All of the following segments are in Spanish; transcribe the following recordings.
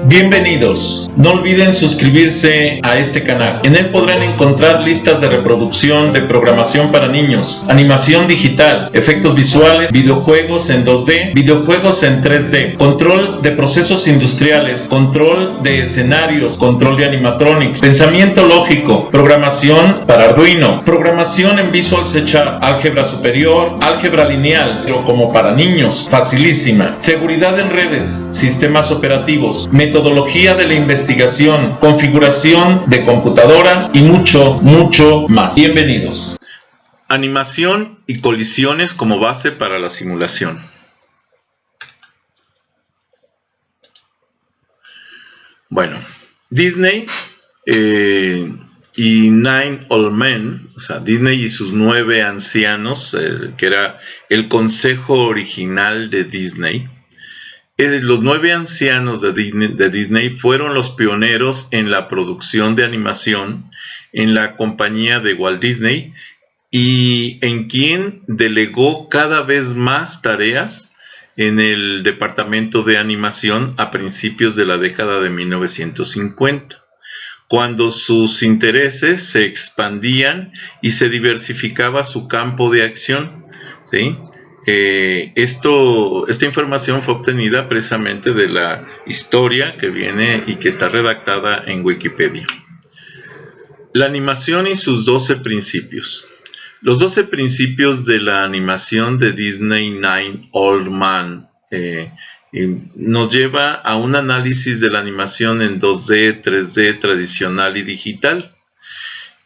Bienvenidos, no olviden suscribirse a este canal. En él podrán encontrar listas de reproducción de programación para niños, animación digital, efectos visuales, videojuegos en 2D, videojuegos en 3D, control de procesos industriales, control de escenarios, control de animatronics, pensamiento lógico, programación para Arduino, programación en Visual C#, álgebra superior, álgebra lineal, pero como para niños, facilísima, seguridad en redes, sistemas operativos, metodología de la investigación, configuración de computadoras y mucho más. Bienvenidos. Animación y colisiones como base para la simulación. Bueno, Disney y Nine Old Men, o sea, Disney y sus 9 ancianos, que era el consejo original de Disney. Los 9 ancianos de Disney fueron los pioneros en la producción de animación en la compañía de Walt Disney y en quien delegó cada vez más tareas en el departamento de animación a principios de la década de 1950, cuando sus intereses se expandían y se diversificaba su campo de acción, ¿sí? Esta información fue obtenida precisamente de la historia que viene y que está redactada en Wikipedia. La animación y sus 12 principios. Los 12 principios de la animación de Disney Nine Old Men nos lleva a un análisis de la animación en 2D, 3D, tradicional y digital.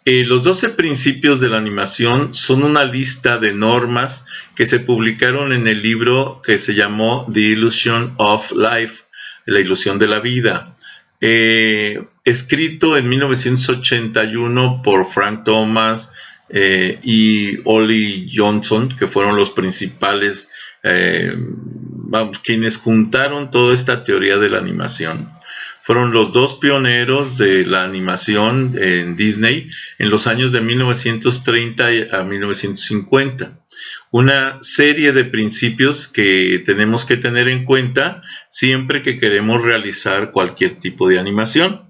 Los 12 principios de la animación son una lista de normas que se publicaron en el libro que se llamó The Illusion of Life, la ilusión de la vida, escrito en 1981 por Frank Thomas y Ollie Johnson, que fueron los principales, quienes juntaron toda esta teoría de la animación. Fueron los 2 pioneros de la animación en Disney en los años de 1930 a 1950. Una serie de principios que tenemos que tener en cuenta siempre que queremos realizar cualquier tipo de animación.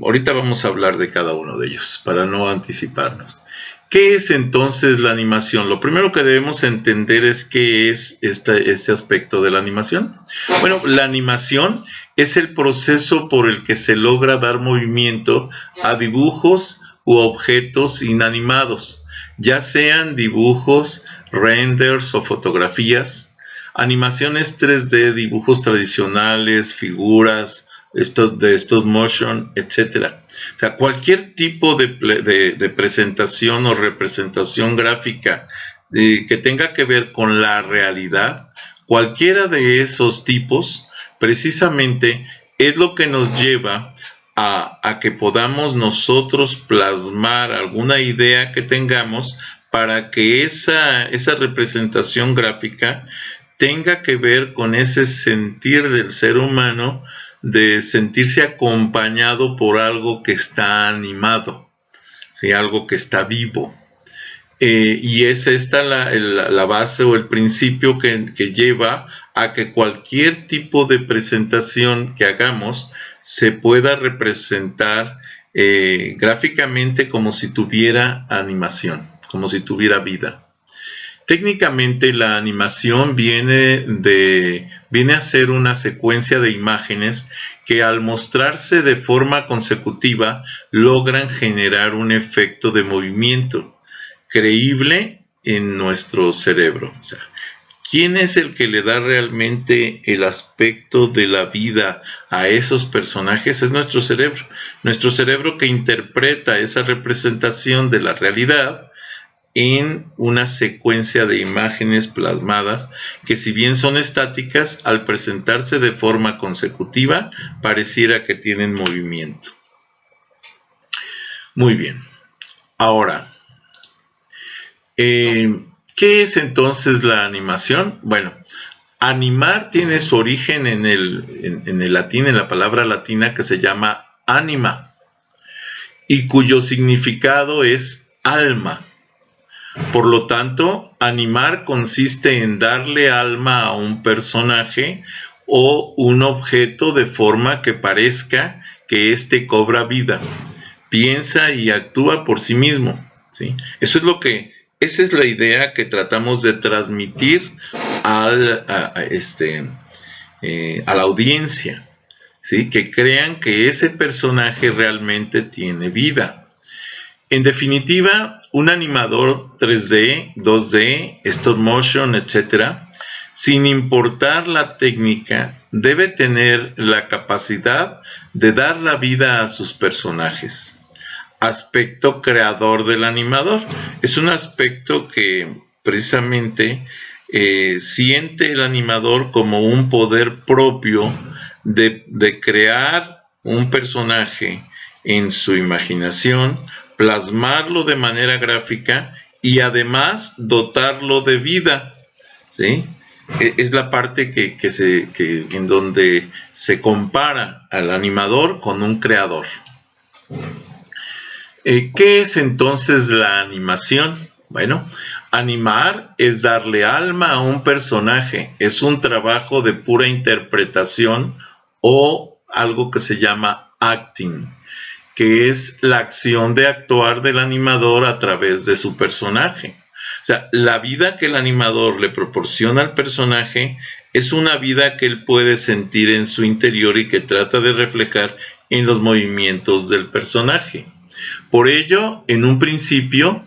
Ahorita vamos a hablar de cada uno de ellos para no anticiparnos. ¿Qué es entonces la animación? Lo primero que debemos entender es qué es este aspecto de la animación. Bueno, la animación es el proceso por el que se logra dar movimiento a dibujos u objetos inanimados, ya sean dibujos, renders o fotografías, animaciones 3D, dibujos tradicionales, figuras, de stop motion, etc. O sea, cualquier tipo de presentación o representación gráfica que tenga que ver con la realidad, cualquiera de esos tipos, precisamente es lo que nos lleva a que podamos nosotros plasmar alguna idea que tengamos para que esa representación gráfica tenga que ver con ese sentir del ser humano, de sentirse acompañado por algo que está animado, ¿sí? Algo que está vivo. Y es esta la base o el principio que lleva a que cualquier tipo de presentación que hagamos se pueda representar gráficamente como si tuviera animación, como si tuviera vida. Técnicamente la animación viene a ser una secuencia de imágenes que al mostrarse de forma consecutiva logran generar un efecto de movimiento creíble en nuestro cerebro. O sea, ¿quién es el que le da realmente el aspecto de la vida a esos personajes? Es nuestro cerebro que interpreta esa representación de la realidad en una secuencia de imágenes plasmadas que, si bien son estáticas, al presentarse de forma consecutiva pareciera que tienen movimiento. Muy bien. Ahora, ¿qué es entonces la animación? Bueno, animar tiene su origen en el latín, en la palabra latina que se llama anima, y cuyo significado es alma. Por lo tanto, animar consiste en darle alma a un personaje o un objeto de forma que parezca que éste cobra vida, piensa y actúa por sí mismo, ¿sí? Esa es la idea que tratamos de transmitir a la audiencia, ¿sí? Que crean que ese personaje realmente tiene vida. En definitiva, un animador 3D, 2D, stop motion, etcétera, sin importar la técnica, debe tener la capacidad de dar la vida a sus personajes. Aspecto creador del animador. Es un aspecto que precisamente siente el animador como un poder propio de crear un personaje en su imaginación, plasmarlo de manera gráfica y además dotarlo de vida, ¿sí? Es la parte en donde se compara al animador con un creador. ¿Qué es entonces la animación? Bueno, animar es darle alma a un personaje, es un trabajo de pura interpretación o algo que se llama acting, que es la acción de actuar del animador a través de su personaje. O sea, la vida que el animador le proporciona al personaje es una vida que él puede sentir en su interior y que trata de reflejar en los movimientos del personaje. Por ello, en un principio,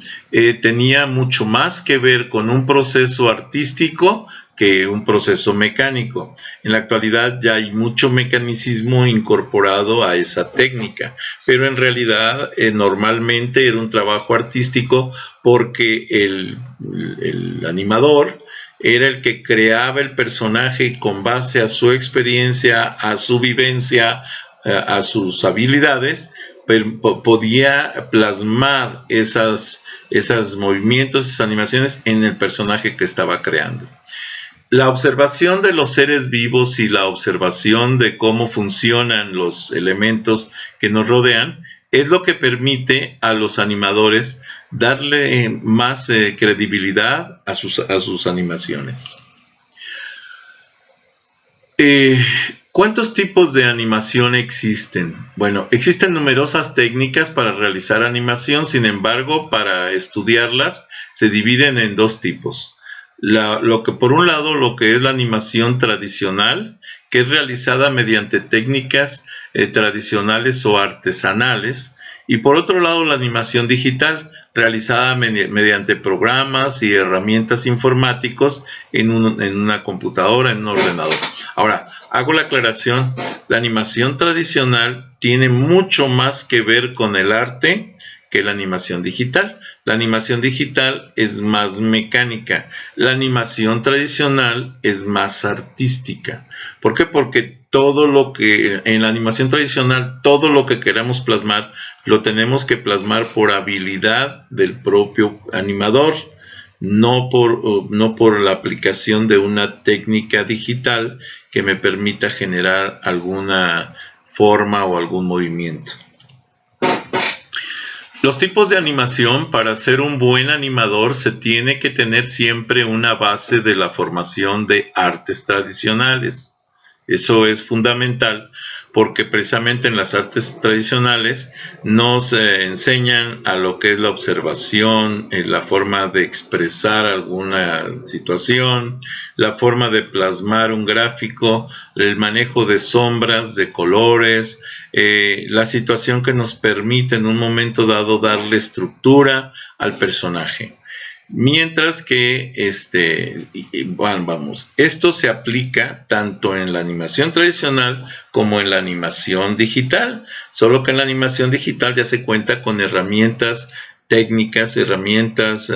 tenía mucho más que ver con un proceso artístico que un proceso mecánico. En la actualidad ya hay mucho mecanicismo incorporado a esa técnica, pero en realidad normalmente era un trabajo artístico porque el animador era el que creaba el personaje con base a su experiencia, a su vivencia, a sus habilidades, podía plasmar esos movimientos, esas animaciones en el personaje que estaba creando. La observación de los seres vivos y la observación de cómo funcionan los elementos que nos rodean es lo que permite a los animadores darle más credibilidad a sus animaciones. ¿Cuántos tipos de animación existen? Bueno, existen numerosas técnicas para realizar animación, sin embargo, para estudiarlas se dividen en dos tipos. Por un lado, lo que es la animación tradicional, que es realizada mediante técnicas tradicionales o artesanales, y por otro lado, la animación digital, realizada mediante programas y herramientas informáticos en una computadora, en un ordenador. Ahora, hago la aclaración, la animación tradicional tiene mucho más que ver con el arte que la animación digital. La animación digital es más mecánica, la animación tradicional es más artística. ¿Por qué? Porque en la animación tradicional, todo lo que queramos plasmar, lo tenemos que plasmar por habilidad del propio animador, no por la aplicación de una técnica digital que me permita generar alguna forma o algún movimiento. Los tipos de animación: para ser un buen animador se tiene que tener siempre una base de la formación de artes tradicionales. Eso es fundamental porque precisamente en las artes tradicionales nos enseñan a lo que es la observación, la forma de expresar alguna situación, la forma de plasmar un gráfico, el manejo de sombras, de colores, la situación que nos permite en un momento dado darle estructura al personaje. Mientras que esto se aplica tanto en la animación tradicional como en la animación digital, solo que en la animación digital ya se cuenta con herramientas técnicas, herramientas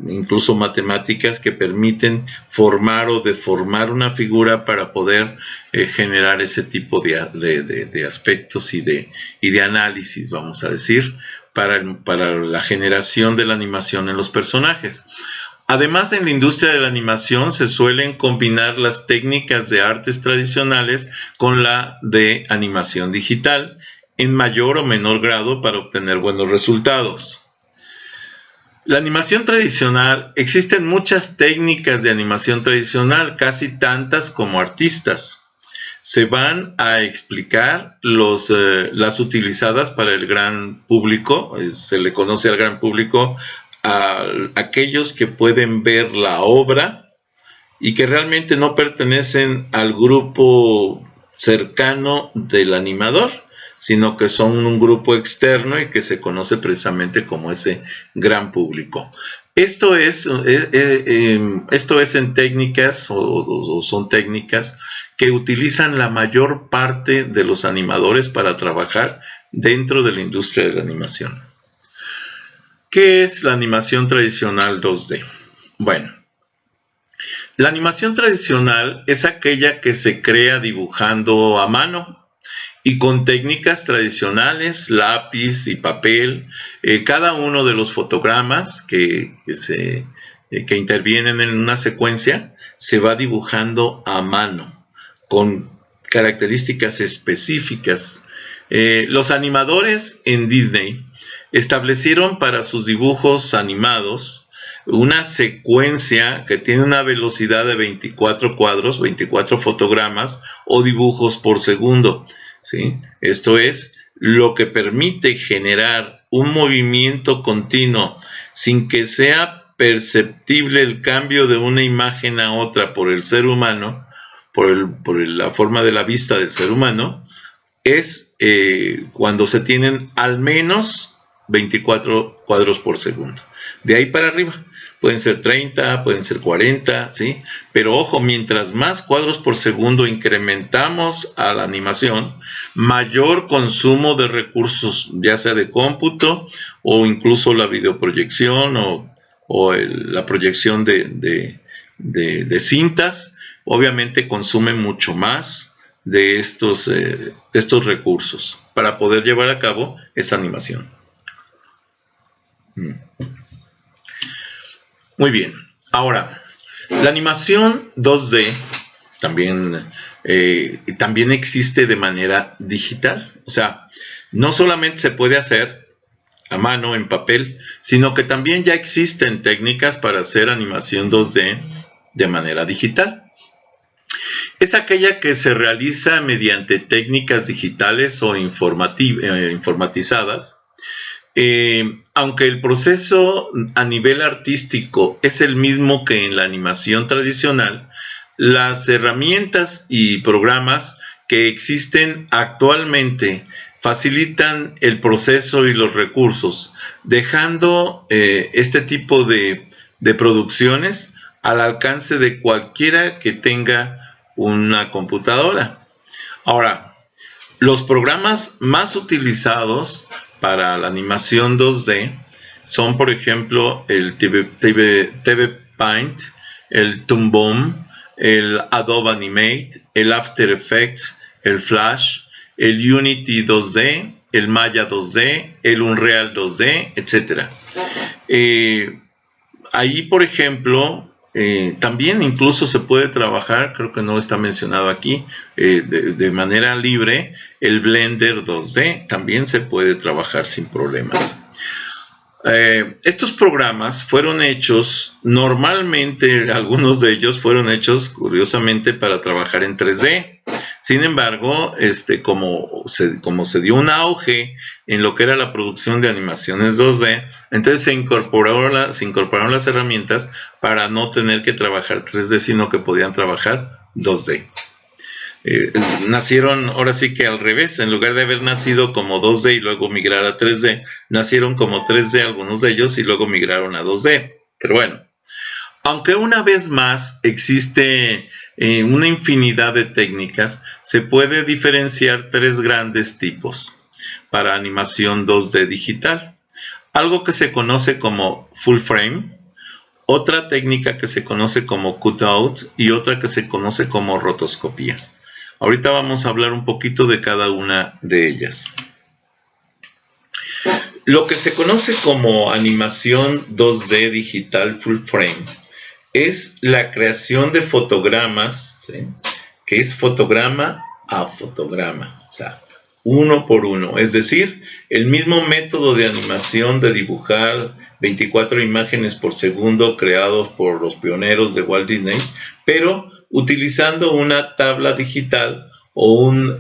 incluso matemáticas que permiten formar o deformar una figura para poder generar ese tipo de aspectos y de análisis, vamos a decir, para la generación de la animación en los personajes. Además, en la industria de la animación se suelen combinar las técnicas de artes tradicionales con la de animación digital en mayor o menor grado para obtener buenos resultados. La animación tradicional, existen muchas técnicas de animación tradicional, casi tantas como artistas. Se van a explicar las utilizadas para el gran público, se le conoce al gran público a aquellos que pueden ver la obra y que realmente no pertenecen al grupo cercano del animador, sino que son un grupo externo y que se conoce precisamente como ese gran público. Esto es en técnicas o son técnicas que utilizan la mayor parte de los animadores para trabajar dentro de la industria de la animación. ¿Qué es la animación tradicional 2D? Bueno, la animación tradicional es aquella que se crea dibujando a mano y con técnicas tradicionales, lápiz y papel. Cada uno de los fotogramas que intervienen en una secuencia se va dibujando a mano, con características específicas. Los animadores en Disney establecieron para sus dibujos animados una secuencia que tiene una velocidad de 24 cuadros, 24 fotogramas o dibujos por segundo, ¿sí? Esto es lo que permite generar un movimiento continuo sin que sea perceptible el cambio de una imagen a otra por el ser humano, por la forma de la vista del ser humano, es cuando se tienen al menos 24 cuadros por segundo. De ahí para arriba, pueden ser 30, pueden ser 40, ¿sí? Pero ojo, mientras más cuadros por segundo incrementamos a la animación, mayor consumo de recursos, ya sea de cómputo o incluso la videoproyección o la proyección de cintas, obviamente consume mucho más de estos recursos para poder llevar a cabo esa animación. Muy bien, ahora, la animación 2D también existe de manera digital. O sea, no solamente se puede hacer a mano, en papel, sino que también ya existen técnicas para hacer animación 2D de manera digital. Es aquella que se realiza mediante técnicas digitales o informatizadas. Aunque el proceso a nivel artístico es el mismo que en la animación tradicional, las herramientas y programas que existen actualmente facilitan el proceso y los recursos, dejando este tipo de producciones al alcance de cualquiera que tenga una computadora. Ahora, los programas más utilizados para la animación 2D son, por ejemplo, el TV Paint, el Toon Boom, el Adobe Animate, el After Effects, el Flash, el Unity 2D, el Maya 2D, el Unreal 2D, etc. Ahí, por ejemplo, también incluso se puede trabajar, creo que no está mencionado aquí, de manera libre, el Blender 2D también se puede trabajar sin problemas. Estos programas fueron hechos, normalmente algunos de ellos fueron hechos curiosamente para trabajar en 3D. Sin embargo, como se dio un auge en lo que era la producción de animaciones 2D, entonces se incorporaron las herramientas para no tener que trabajar 3D, sino que podían trabajar 2D. Nacieron ahora sí que al revés, en lugar de haber nacido como 2D y luego migrar a 3D, nacieron como 3D algunos de ellos y luego migraron a 2D. Pero bueno, aunque una vez más existe una infinidad de técnicas, se puede diferenciar tres grandes tipos para animación 2D digital. Algo que se conoce como full frame, otra técnica que se conoce como cutout y otra que se conoce como rotoscopía. Ahorita vamos a hablar un poquito de cada una de ellas. Lo que se conoce como animación 2D digital full frame es la creación de fotogramas, ¿sí?, que es fotograma a fotograma. O sea, uno por uno, es decir, el mismo método de animación de dibujar 24 imágenes por segundo creados por los pioneros de Walt Disney, pero utilizando una tabla digital o un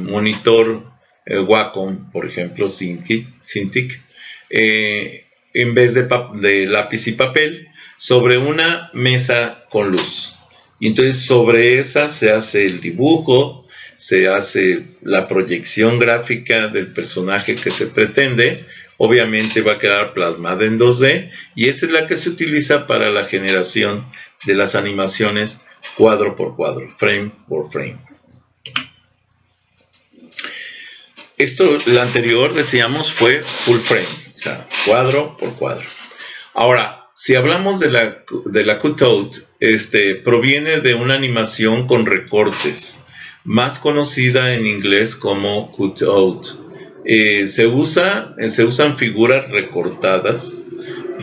monitor Wacom, por ejemplo, Cintiq, en vez de lápiz y papel, sobre una mesa con luz. Y entonces sobre esa se hace el dibujo, se hace la proyección gráfica del personaje que se pretende, obviamente va a quedar plasmada en 2D, y esa es la que se utiliza para la generación de las animaciones cuadro por cuadro, frame por frame. Esto, la anterior, decíamos, fue full frame, o sea, cuadro por cuadro. Ahora, si hablamos de la cutout, proviene de una animación con recortes, más conocida en inglés como cutout. Se usan figuras recortadas,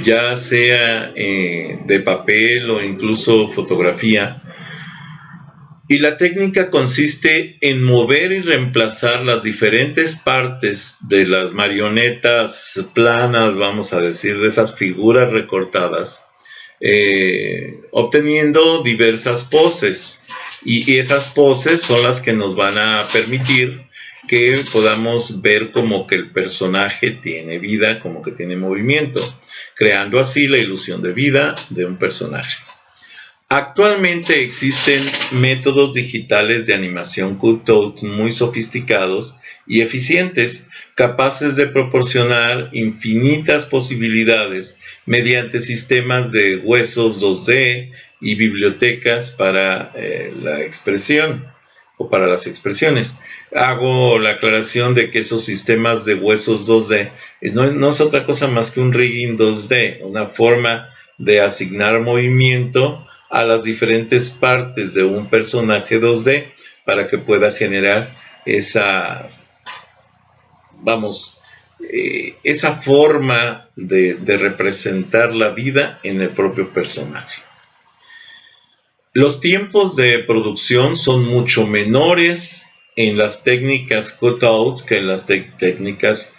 ya sea de papel o incluso fotografía, y la técnica consiste en mover y reemplazar las diferentes partes de las marionetas planas, vamos a decir, de esas figuras recortadas, obteniendo diversas poses. Y esas poses son las que nos van a permitir que podamos ver como que el personaje tiene vida, como que tiene movimiento, creando así la ilusión de vida de un personaje. Actualmente existen métodos digitales de animación cutout muy sofisticados y eficientes, capaces de proporcionar infinitas posibilidades mediante sistemas de huesos 2D y bibliotecas para la expresión o para las expresiones. Hago la aclaración de que esos sistemas de huesos 2D no es otra cosa más que un rigging 2D, una forma de asignar movimiento a las diferentes partes de un personaje 2D para que pueda generar esa forma de representar la vida en el propio personaje. Los tiempos de producción son mucho menores en las técnicas cutouts que en las técnicas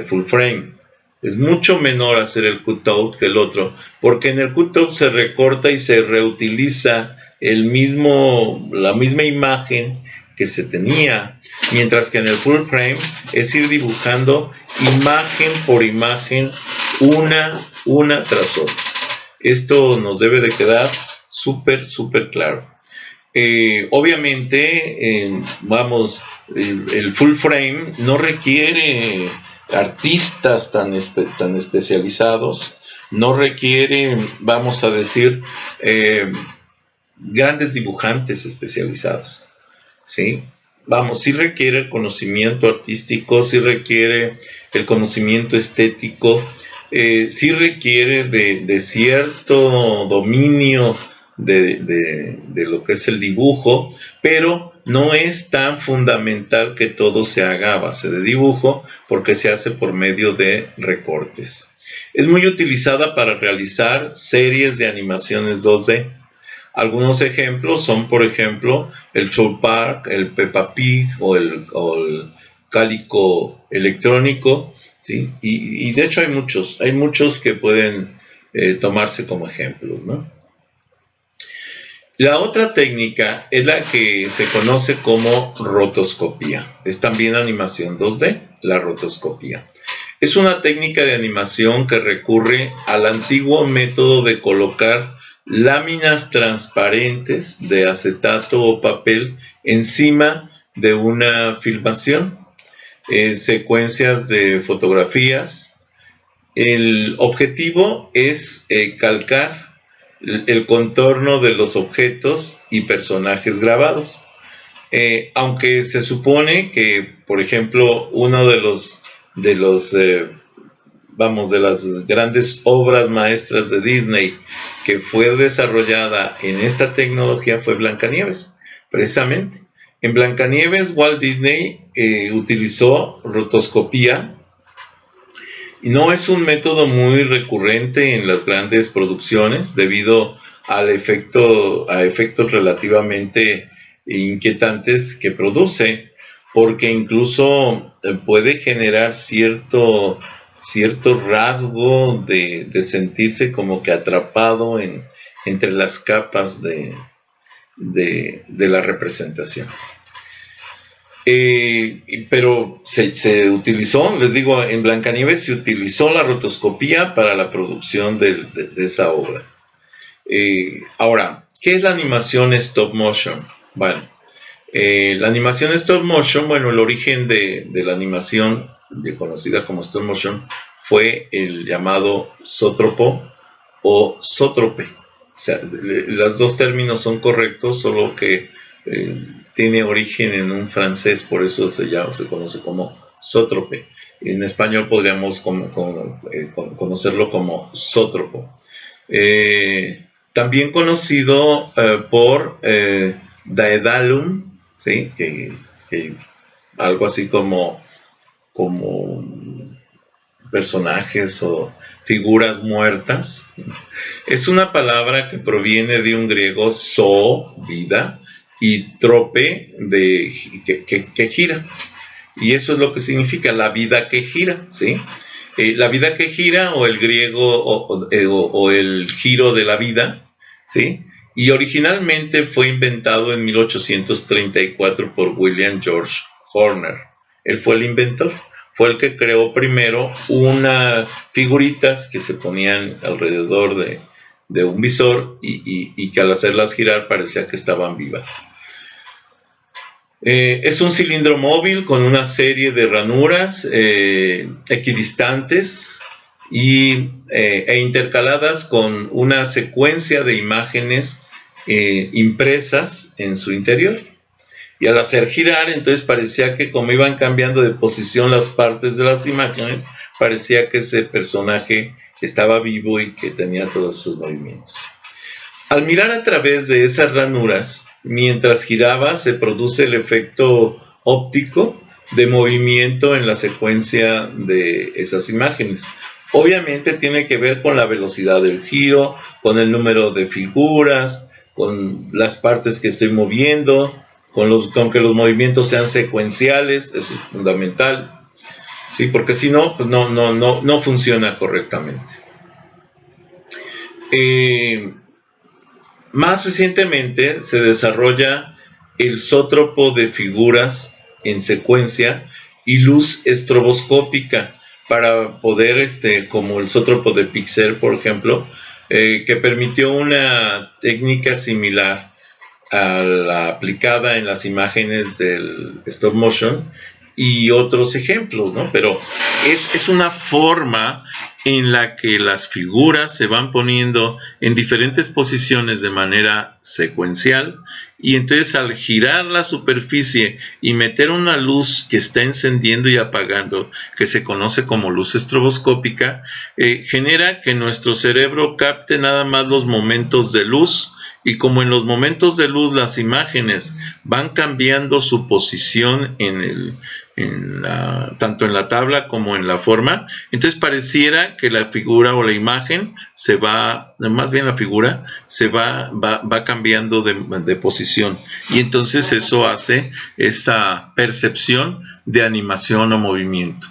full frame. Es mucho menor hacer el cutout que el otro, porque en el cutout se recorta y se reutiliza la misma imagen que se tenía, mientras que en el full frame es ir dibujando imagen por imagen, una tras otra. Esto nos debe de quedar súper claro. Obviamente, el full frame no requiere artistas tan especializados, no requiere, vamos a decir, grandes dibujantes especializados, ¿sí? Sí requiere el conocimiento artístico, sí requiere el conocimiento estético, sí requiere de cierto dominio de lo que es el dibujo, pero no es tan fundamental que todo se haga a base de dibujo, porque se hace por medio de recortes. Es muy utilizada para realizar series de animaciones 2D. Algunos ejemplos son, por ejemplo, el South Park, el Peppa Pig o el Cálico electrónico, ¿sí? Y de hecho hay muchos que pueden tomarse como ejemplos, ¿no? La otra técnica es la que se conoce como rotoscopía. Es también animación 2D, la rotoscopía. Es una técnica de animación que recurre al antiguo método de colocar láminas transparentes de acetato o papel encima de una filmación, secuencias de fotografías. El objetivo es calcar el contorno de los objetos y personajes grabados. Aunque se supone que, por ejemplo, uno de las grandes obras maestras de Disney que fue desarrollada en esta tecnología fue Blancanieves, precisamente. En Blancanieves, Walt Disney utilizó rotoscopía, y no es un método muy recurrente en las grandes producciones debido a efectos relativamente inquietantes que produce. porque incluso puede generar cierto rasgo de sentirse como que atrapado entre las capas de la representación. Pero se utilizó, les digo, en Blancanieves se utilizó la rotoscopía para la producción de esa obra. Ahora, ¿qué es la animación stop motion? Bueno, la animación stop motion, bueno, el origen de la animación conocida como stop motion fue el llamado zótropo o zótrope. O sea, los dos términos son correctos, solo que tiene origen en un francés, por eso se conoce como zótrope. En español podríamos conocerlo como zótropo. También conocido por daedalum, ¿sí? que algo así como personajes o figuras muertas. Es una palabra que proviene de un griego zo, vida, y trope, que gira. Y eso es lo que significa la vida que gira, ¿sí? La vida que gira, o el griego, o el giro de la vida, ¿sí? Y originalmente fue inventado en 1834 por William George Horner. Él fue el inventor. Fue el que creó primero unas figuritas que se ponían alrededor de un visor y que al hacerlas girar parecía que estaban vivas. Es un cilindro móvil con una serie de ranuras equidistantes e intercaladas con una secuencia de imágenes impresas en su interior. Y al hacer girar, entonces parecía que como iban cambiando de posición las partes de las imágenes, parecía que ese personaje estaba vivo y que tenía todos sus movimientos. Al mirar a través de esas ranuras, mientras giraba, se produce el efecto óptico de movimiento en la secuencia de esas imágenes. Obviamente tiene que ver con la velocidad del giro, con el número de figuras, con las partes que estoy moviendo, con que los movimientos sean secuenciales. Eso es fundamental, ¿sí? Porque si no, pues no funciona correctamente. Más recientemente se desarrolla el zótropo de figuras en secuencia y luz estroboscópica para poder, como el zótropo de Pixar, por ejemplo, que permitió una técnica similar a la aplicada en las imágenes del stop motion y otros ejemplos, ¿no? Pero es una forma en la que las figuras se van poniendo en diferentes posiciones de manera secuencial, y entonces al girar la superficie y meter una luz que está encendiendo y apagando, que se conoce como luz estroboscópica, genera que nuestro cerebro capte nada más los momentos de luz. Y como en los momentos de luz las imágenes van cambiando su posición tanto en la tabla como en la forma, entonces pareciera que la figura o la imagen más bien la figura va cambiando de posición, y entonces eso hace esa percepción de animación o movimiento.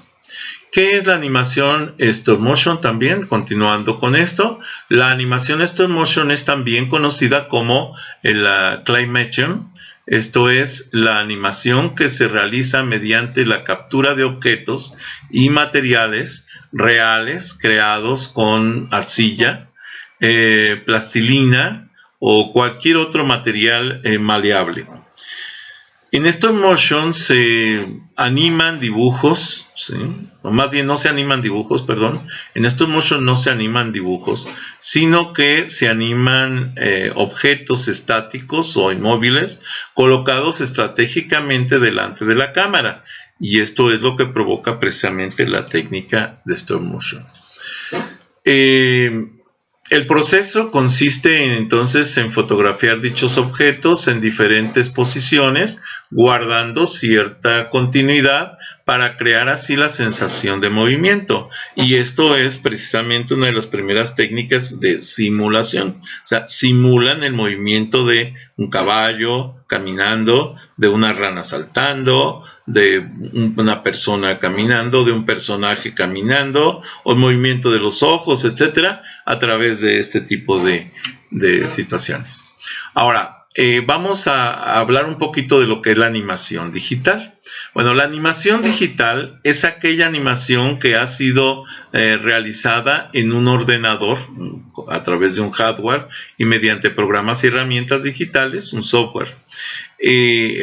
¿Qué es la animación stop motion también? Continuando con esto, la animación stop motion es también conocida como la claymation. Esto es la animación que se realiza mediante la captura de objetos y materiales reales creados con arcilla, plastilina o cualquier otro material maleable. En stop motion se animan dibujos, ¿sí? O más bien no se animan dibujos, perdón. En stop motion no se animan dibujos, sino que se animan objetos estáticos o inmóviles colocados estratégicamente delante de la cámara. Y esto es lo que provoca precisamente la técnica de stop motion. El proceso consiste entonces en fotografiar dichos objetos en diferentes posiciones guardando cierta continuidad para crear así la sensación de movimiento. Y esto es precisamente una de las primeras técnicas de simulación. O sea, simulan el movimiento de un caballo caminando, de una rana saltando, de una persona caminando, de un personaje caminando, o el movimiento de los ojos, etcétera, a través de este tipo de situaciones. Ahora, vamos a hablar un poquito de lo que es la animación digital. Bueno, la animación digital es aquella animación que ha sido realizada en un ordenador a través de un hardware y mediante programas y herramientas digitales, un software.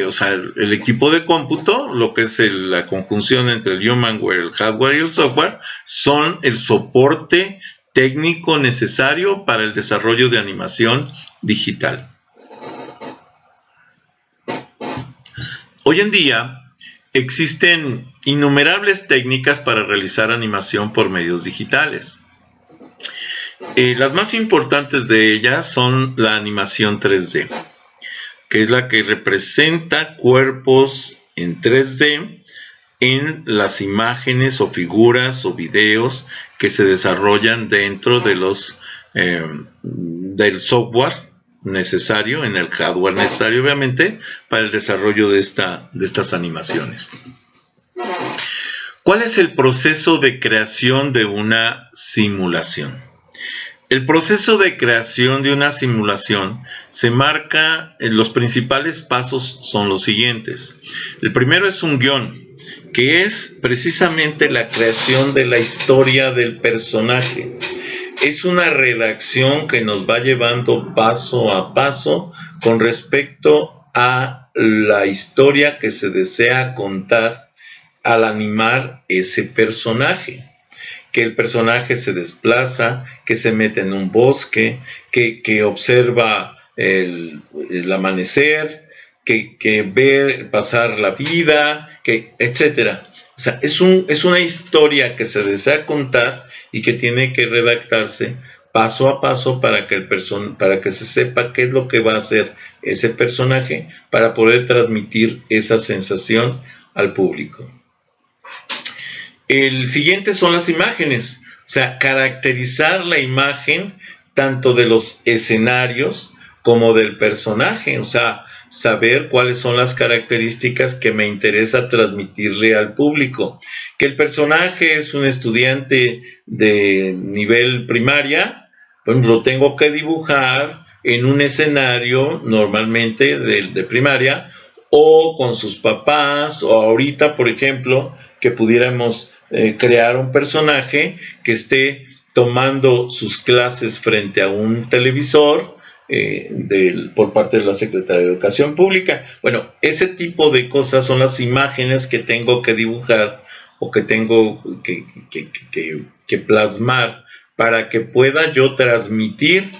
O sea, el equipo de cómputo, lo que es la conjunción entre el humanware, el hardware y el software, son el soporte técnico necesario para el desarrollo de animación digital. Hoy en día existen innumerables técnicas para realizar animación por medios digitales. Las más importantes de ellas son la animación 3D, que es la que representa cuerpos en 3D en las imágenes o figuras o videos que se desarrollan dentro de del software necesario, en el hardware necesario obviamente, para el desarrollo de estas animaciones. ¿Cuál es el proceso de creación de una simulación? El proceso de creación de una simulación se marca, los principales pasos son los siguientes. El primero es un guión, que es precisamente la creación de la historia del personaje. Es una redacción que nos va llevando paso a paso con respecto a la historia que se desea contar al animar ese personaje. Que el personaje se desplaza, que se mete en un bosque, que observa el amanecer, que ve pasar la vida, etc. O sea, es una historia que se desea contar y que tiene que redactarse paso a paso para que se sepa qué es lo que va a hacer ese personaje para poder transmitir esa sensación al público. El siguiente son las imágenes, o sea, caracterizar la imagen tanto de los escenarios como del personaje, o sea, saber cuáles son las características que me interesa transmitirle al público. Que el personaje es un estudiante de nivel primaria, pues lo tengo que dibujar en un escenario normalmente de primaria o con sus papás, o ahorita, por ejemplo, que pudiéramos crear un personaje que esté tomando sus clases frente a un televisor por parte de la Secretaría de Educación Pública. Bueno, ese tipo de cosas son las imágenes que tengo que dibujar o que tengo que plasmar para que pueda yo transmitir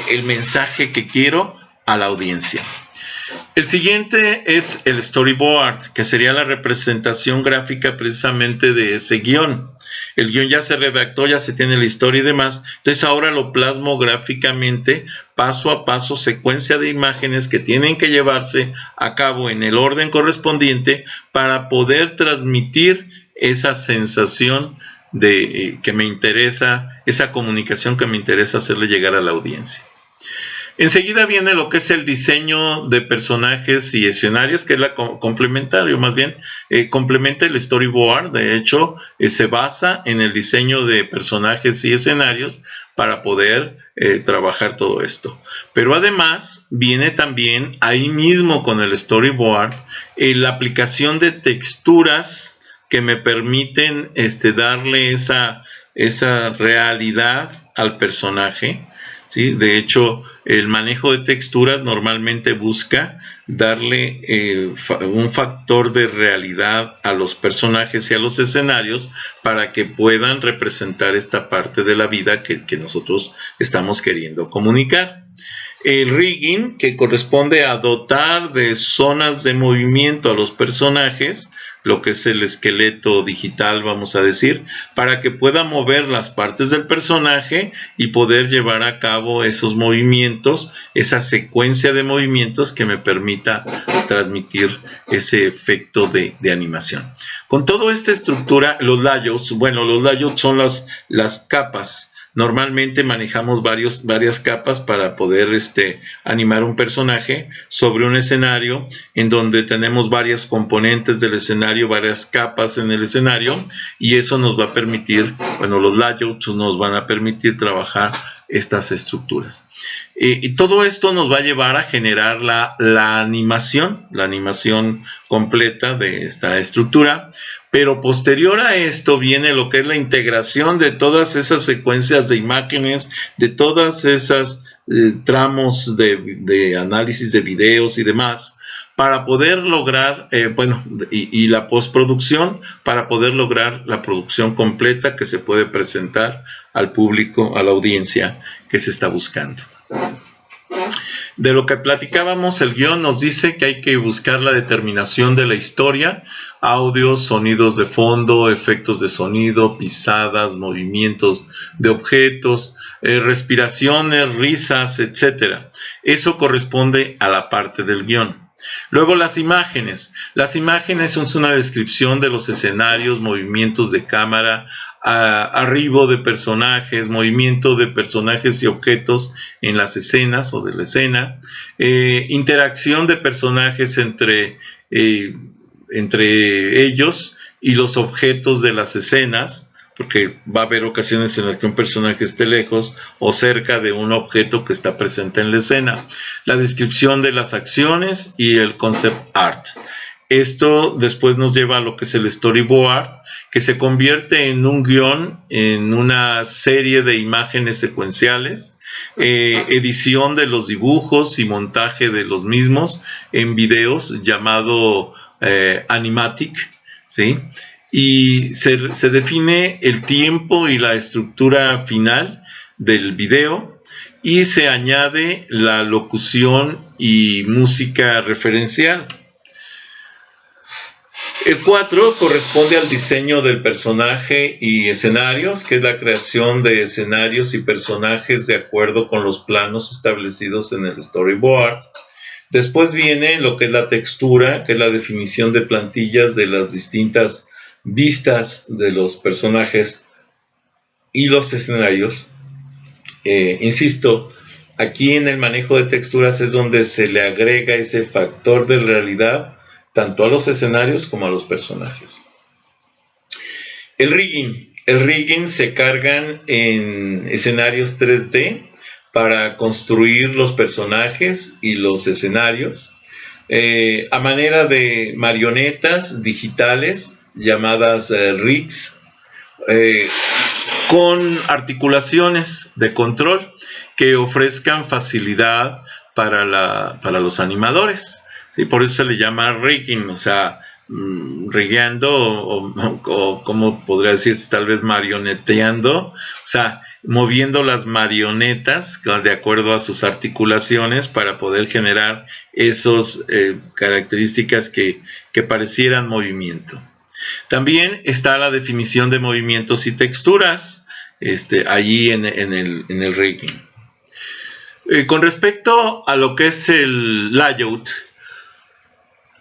el mensaje que quiero a la audiencia. El siguiente es el storyboard, que sería la representación gráfica precisamente de ese guión. El guión ya se redactó, ya se tiene la historia y demás, entonces ahora lo plasmo gráficamente, paso a paso, secuencia de imágenes que tienen que llevarse a cabo en el orden correspondiente para poder transmitir esa sensación que me interesa, esa comunicación que me interesa hacerle llegar a la audiencia. Enseguida viene lo que es el diseño de personajes y escenarios, que es complementario, más bien, complementa el storyboard. De hecho, se basa en el diseño de personajes y escenarios para poder trabajar todo esto. Pero además, viene también ahí mismo con el storyboard la aplicación de texturas que me permiten darle esa realidad al personaje. ¿Sí? De hecho, el manejo de texturas normalmente busca darle un factor de realidad a los personajes y a los escenarios para que puedan representar esta parte de la vida que nosotros estamos queriendo comunicar. El rigging, que corresponde a dotar de zonas de movimiento a los personajes, lo que es el esqueleto digital, vamos a decir, para que pueda mover las partes del personaje y poder llevar a cabo esos movimientos, esa secuencia de movimientos que me permita transmitir ese efecto de animación. Con toda esta estructura, los layouts son las capas. Normalmente manejamos varias capas para poder animar un personaje sobre un escenario en donde tenemos varios componentes del escenario, varias capas en el escenario, y eso nos va a permitir, los layouts nos van a permitir trabajar estas estructuras. Y todo esto nos va a llevar a generar la animación completa de esta estructura. Pero posterior a esto viene lo que es la integración de todas esas secuencias de imágenes, de todas esas tramos de análisis de videos y demás, para poder lograr, y la postproducción, para poder lograr la producción completa que se puede presentar al público, a la audiencia que se está buscando. De lo que platicábamos, el guión nos dice que hay que buscar la determinación de la historia, audios, sonidos de fondo, efectos de sonido, pisadas, movimientos de objetos, respiraciones, risas, etc. Eso corresponde a la parte del guión. Luego las imágenes. Las imágenes son una descripción de los escenarios, movimientos de cámara, arribo de personajes, movimiento de personajes y objetos en las escenas o de la escena, interacción de personajes entre ellos y los objetos de las escenas, porque va a haber ocasiones en las que un personaje esté lejos o cerca de un objeto que está presente en la escena. La descripción de las acciones y el concept art. Esto después nos lleva a lo que es el storyboard, que se convierte en un guión, en una serie de imágenes secuenciales, edición de los dibujos y montaje de los mismos en videos llamado animatic, ¿sí? Y se define el tiempo y la estructura final del video y se añade la locución y música referencial. El 4 corresponde al diseño del personaje y escenarios, que es la creación de escenarios y personajes de acuerdo con los planos establecidos en el storyboard. Después viene lo que es la textura, que es la definición de plantillas de las distintas vistas de los personajes y los escenarios. Insisto, aquí en el manejo de texturas es donde se le agrega ese factor de realidad tanto a los escenarios como a los personajes. El rigging se cargan en escenarios 3D para construir los personajes y los escenarios a manera de marionetas digitales llamadas rigs, con articulaciones de control que ofrezcan facilidad para los animadores. Sí, por eso se le llama rigging, o sea, rigueando o como podría decirse, tal vez marioneteando, o sea, moviendo las marionetas de acuerdo a sus articulaciones para poder generar esas características que parecieran movimiento. También está la definición de movimientos y texturas allí en el rigging. Con respecto a lo que es el layout,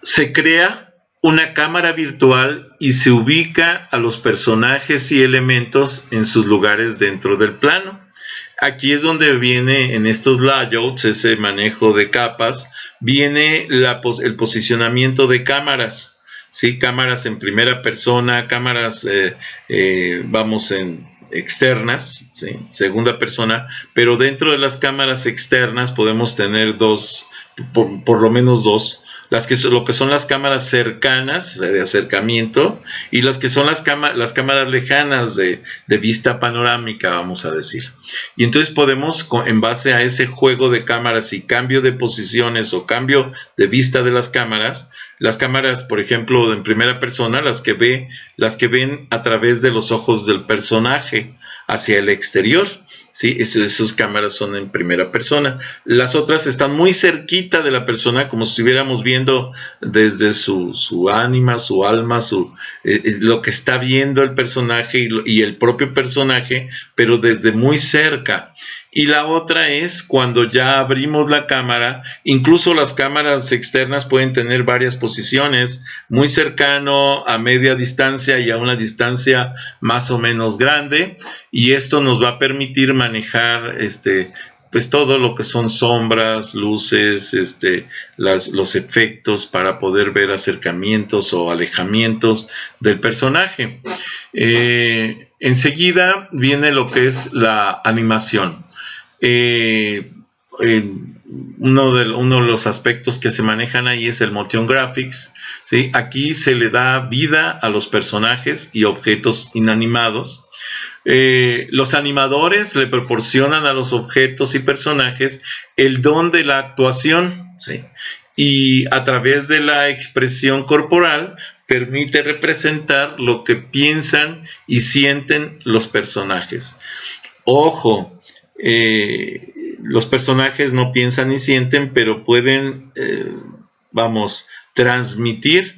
se crea una cámara virtual y se ubica a los personajes y elementos en sus lugares dentro del plano. Aquí es donde viene en estos layouts, ese manejo de capas, viene el posicionamiento de cámaras, ¿sí? Cámaras en primera persona, cámaras en externas, ¿sí? Segunda persona, pero dentro de las cámaras externas podemos tener por lo menos dos. Lo que son las cámaras cercanas de acercamiento y las que son las cámaras lejanas de vista panorámica, vamos a decir. Y entonces podemos, en base a ese juego de cámaras y cambio de posiciones o cambio de vista de las cámaras, por ejemplo, en primera persona, las que ven a través de los ojos del personaje, hacia el exterior. Sí, esas cámaras son en primera persona. Las otras están muy cerquita de la persona, como si estuviéramos viendo desde su ánima, su alma, lo que está viendo el personaje y el propio personaje, pero desde muy cerca. Y la otra es cuando ya abrimos la cámara. Incluso las cámaras externas pueden tener varias posiciones, muy cercano, a media distancia y a una distancia más o menos grande, y esto nos va a permitir manejar pues todo lo que son sombras, luces, los efectos para poder ver acercamientos o alejamientos del personaje. Enseguida viene lo que es la animación. Uno de los aspectos que se manejan ahí es el motion graphics, ¿sí? Aquí se le da vida a los personajes y objetos inanimados. Los animadores le proporcionan a los objetos y personajes el don de la actuación, ¿sí? Y a través de la expresión corporal permite representar lo que piensan y sienten los personajes. Ojo, los personajes no piensan ni sienten, pero pueden, transmitir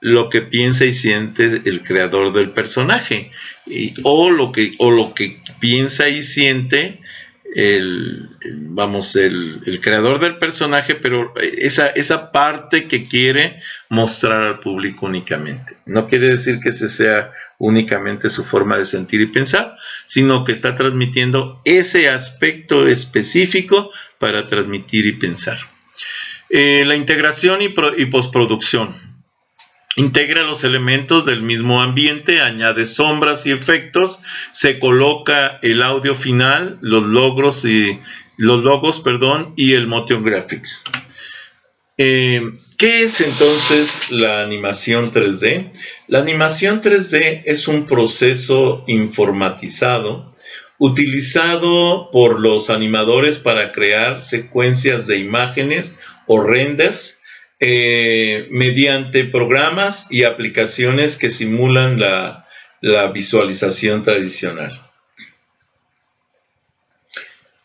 lo que piensa y siente el creador del personaje, o lo que piensa y siente el creador del personaje, pero esa parte que quiere mostrar al público únicamente. No quiere decir que ese sea únicamente su forma de sentir y pensar, sino que está transmitiendo ese aspecto específico para transmitir y pensar. La integración y postproducción. Integra los elementos del mismo ambiente, añade sombras y efectos, se coloca el audio final, los logos y el motion graphics. ¿Qué es entonces la animación 3D? La animación 3D es un proceso informatizado utilizado por los animadores para crear secuencias de imágenes o renders mediante programas y aplicaciones que simulan la visualización tradicional.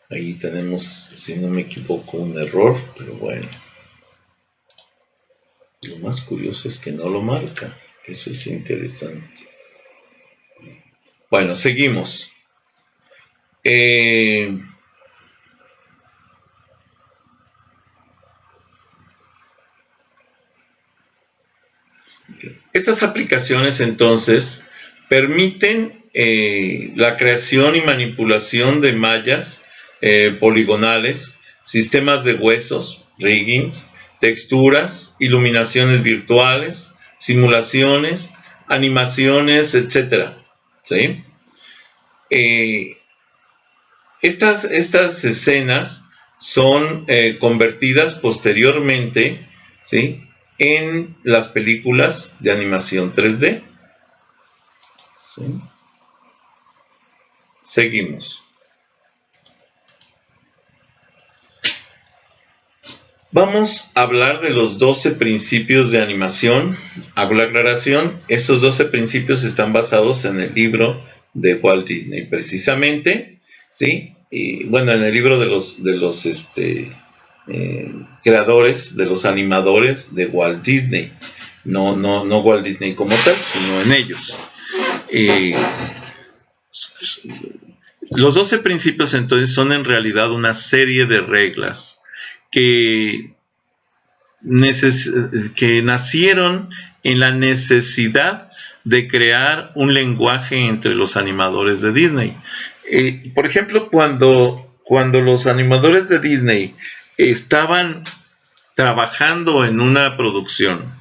Ahí tenemos, si no me equivoco, un error, pero bueno. Lo más curioso es que no lo marca. Eso es interesante. Bueno, seguimos. Estas aplicaciones entonces permiten la creación y manipulación de mallas poligonales, sistemas de huesos, riggings, texturas, iluminaciones virtuales, simulaciones, animaciones, etc. ¿Sí? Estas escenas son convertidas posteriormente, ¿sí?, en las películas de animación 3D. ¿Sí? Seguimos. Vamos a hablar de los 12 principios de animación. Hago la aclaración, estos 12 principios están basados en el libro de Walt Disney, precisamente, ¿sí? Y bueno, en el libro de los creadores, de los animadores de Walt Disney, no Walt Disney como tal, sino en ellos. Los 12 principios entonces son en realidad una serie de reglas que nacieron en la necesidad de crear un lenguaje entre los animadores de Disney. Por ejemplo, cuando los animadores de Disney estaban trabajando en una producción,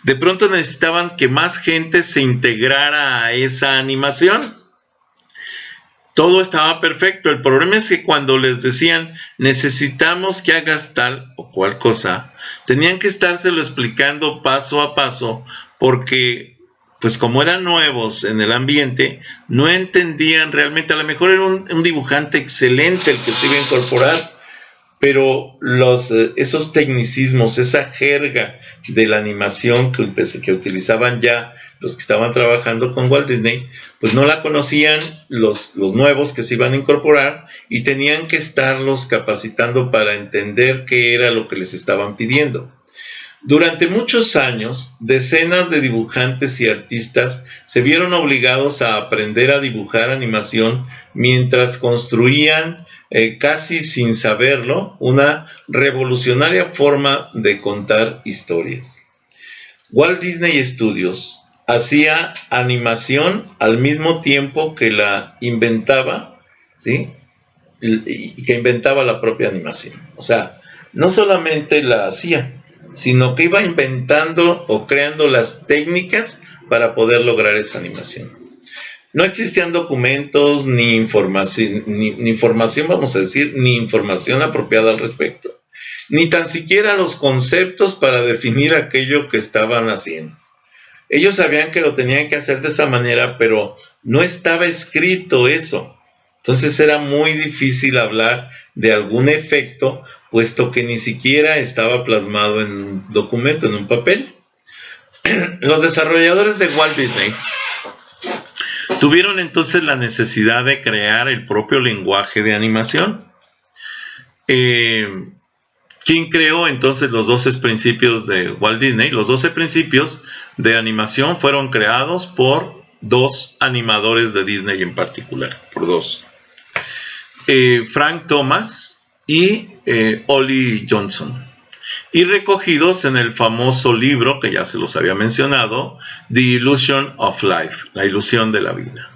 de pronto necesitaban que más gente se integrara a esa animación. Todo estaba perfecto. El problema es que cuando les decían necesitamos que hagas tal o cual cosa, tenían que estárselo explicando paso a paso, porque pues como eran nuevos en el ambiente, no entendían realmente. A lo mejor era un dibujante excelente el que se iba a incorporar, pero esos tecnicismos, esa jerga de la animación que utilizaban ya los que estaban trabajando con Walt Disney, pues no la conocían los nuevos que se iban a incorporar y tenían que estarlos capacitando para entender qué era lo que les estaban pidiendo. Durante muchos años, decenas de dibujantes y artistas se vieron obligados a aprender a dibujar animación mientras construían, casi sin saberlo, una revolucionaria forma de contar historias. Walt Disney Studios hacía animación al mismo tiempo que la inventaba, ¿sí? Y que inventaba la propia animación. O sea, no solamente la hacía, sino que iba inventando o creando las técnicas para poder lograr esa animación. No existían documentos ni información, vamos a decir, ni información apropiada al respecto, ni tan siquiera los conceptos para definir aquello que estaban haciendo. Ellos sabían que lo tenían que hacer de esa manera, pero no estaba escrito eso. Entonces era muy difícil hablar de algún efecto, puesto que ni siquiera estaba plasmado en un documento, en un papel. Los desarrolladores de Walt Disney tuvieron entonces la necesidad de crear el propio lenguaje de animación. ¿Quién creó entonces los 12 principios de Walt Disney? Los 12 principios de animación fueron creados por 2 animadores de Disney en particular, por 2. Frank Thomas y Ollie Johnston, y recogidos en el famoso libro que ya se los había mencionado, The Illusion of Life, la ilusión de la vida.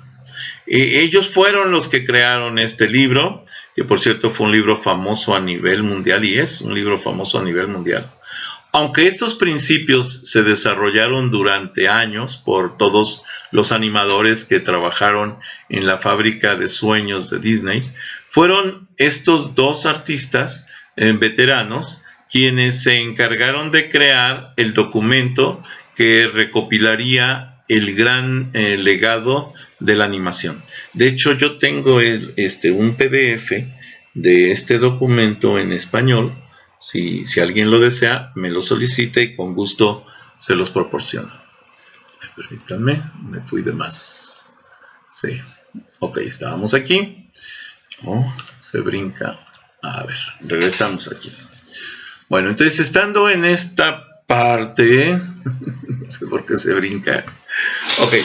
Ellos fueron los que crearon este libro, que por cierto fue un libro famoso a nivel mundial, y es un libro famoso a nivel mundial. Aunque estos principios se desarrollaron durante años por todos los animadores que trabajaron en la fábrica de sueños de Disney, fueron estos 2 artistas veteranos quienes se encargaron de crear el documento que recopilaría el gran legado de la animación. De hecho, yo tengo un PDF de este documento en español. Si alguien lo desea, me lo solicita y con gusto se los proporciono. Permítanme, me fui de más. Sí, ok, estábamos aquí. Oh, se brinca. A ver, regresamos aquí. Bueno, entonces estando en esta parte, no sé por qué se brinca. Ok,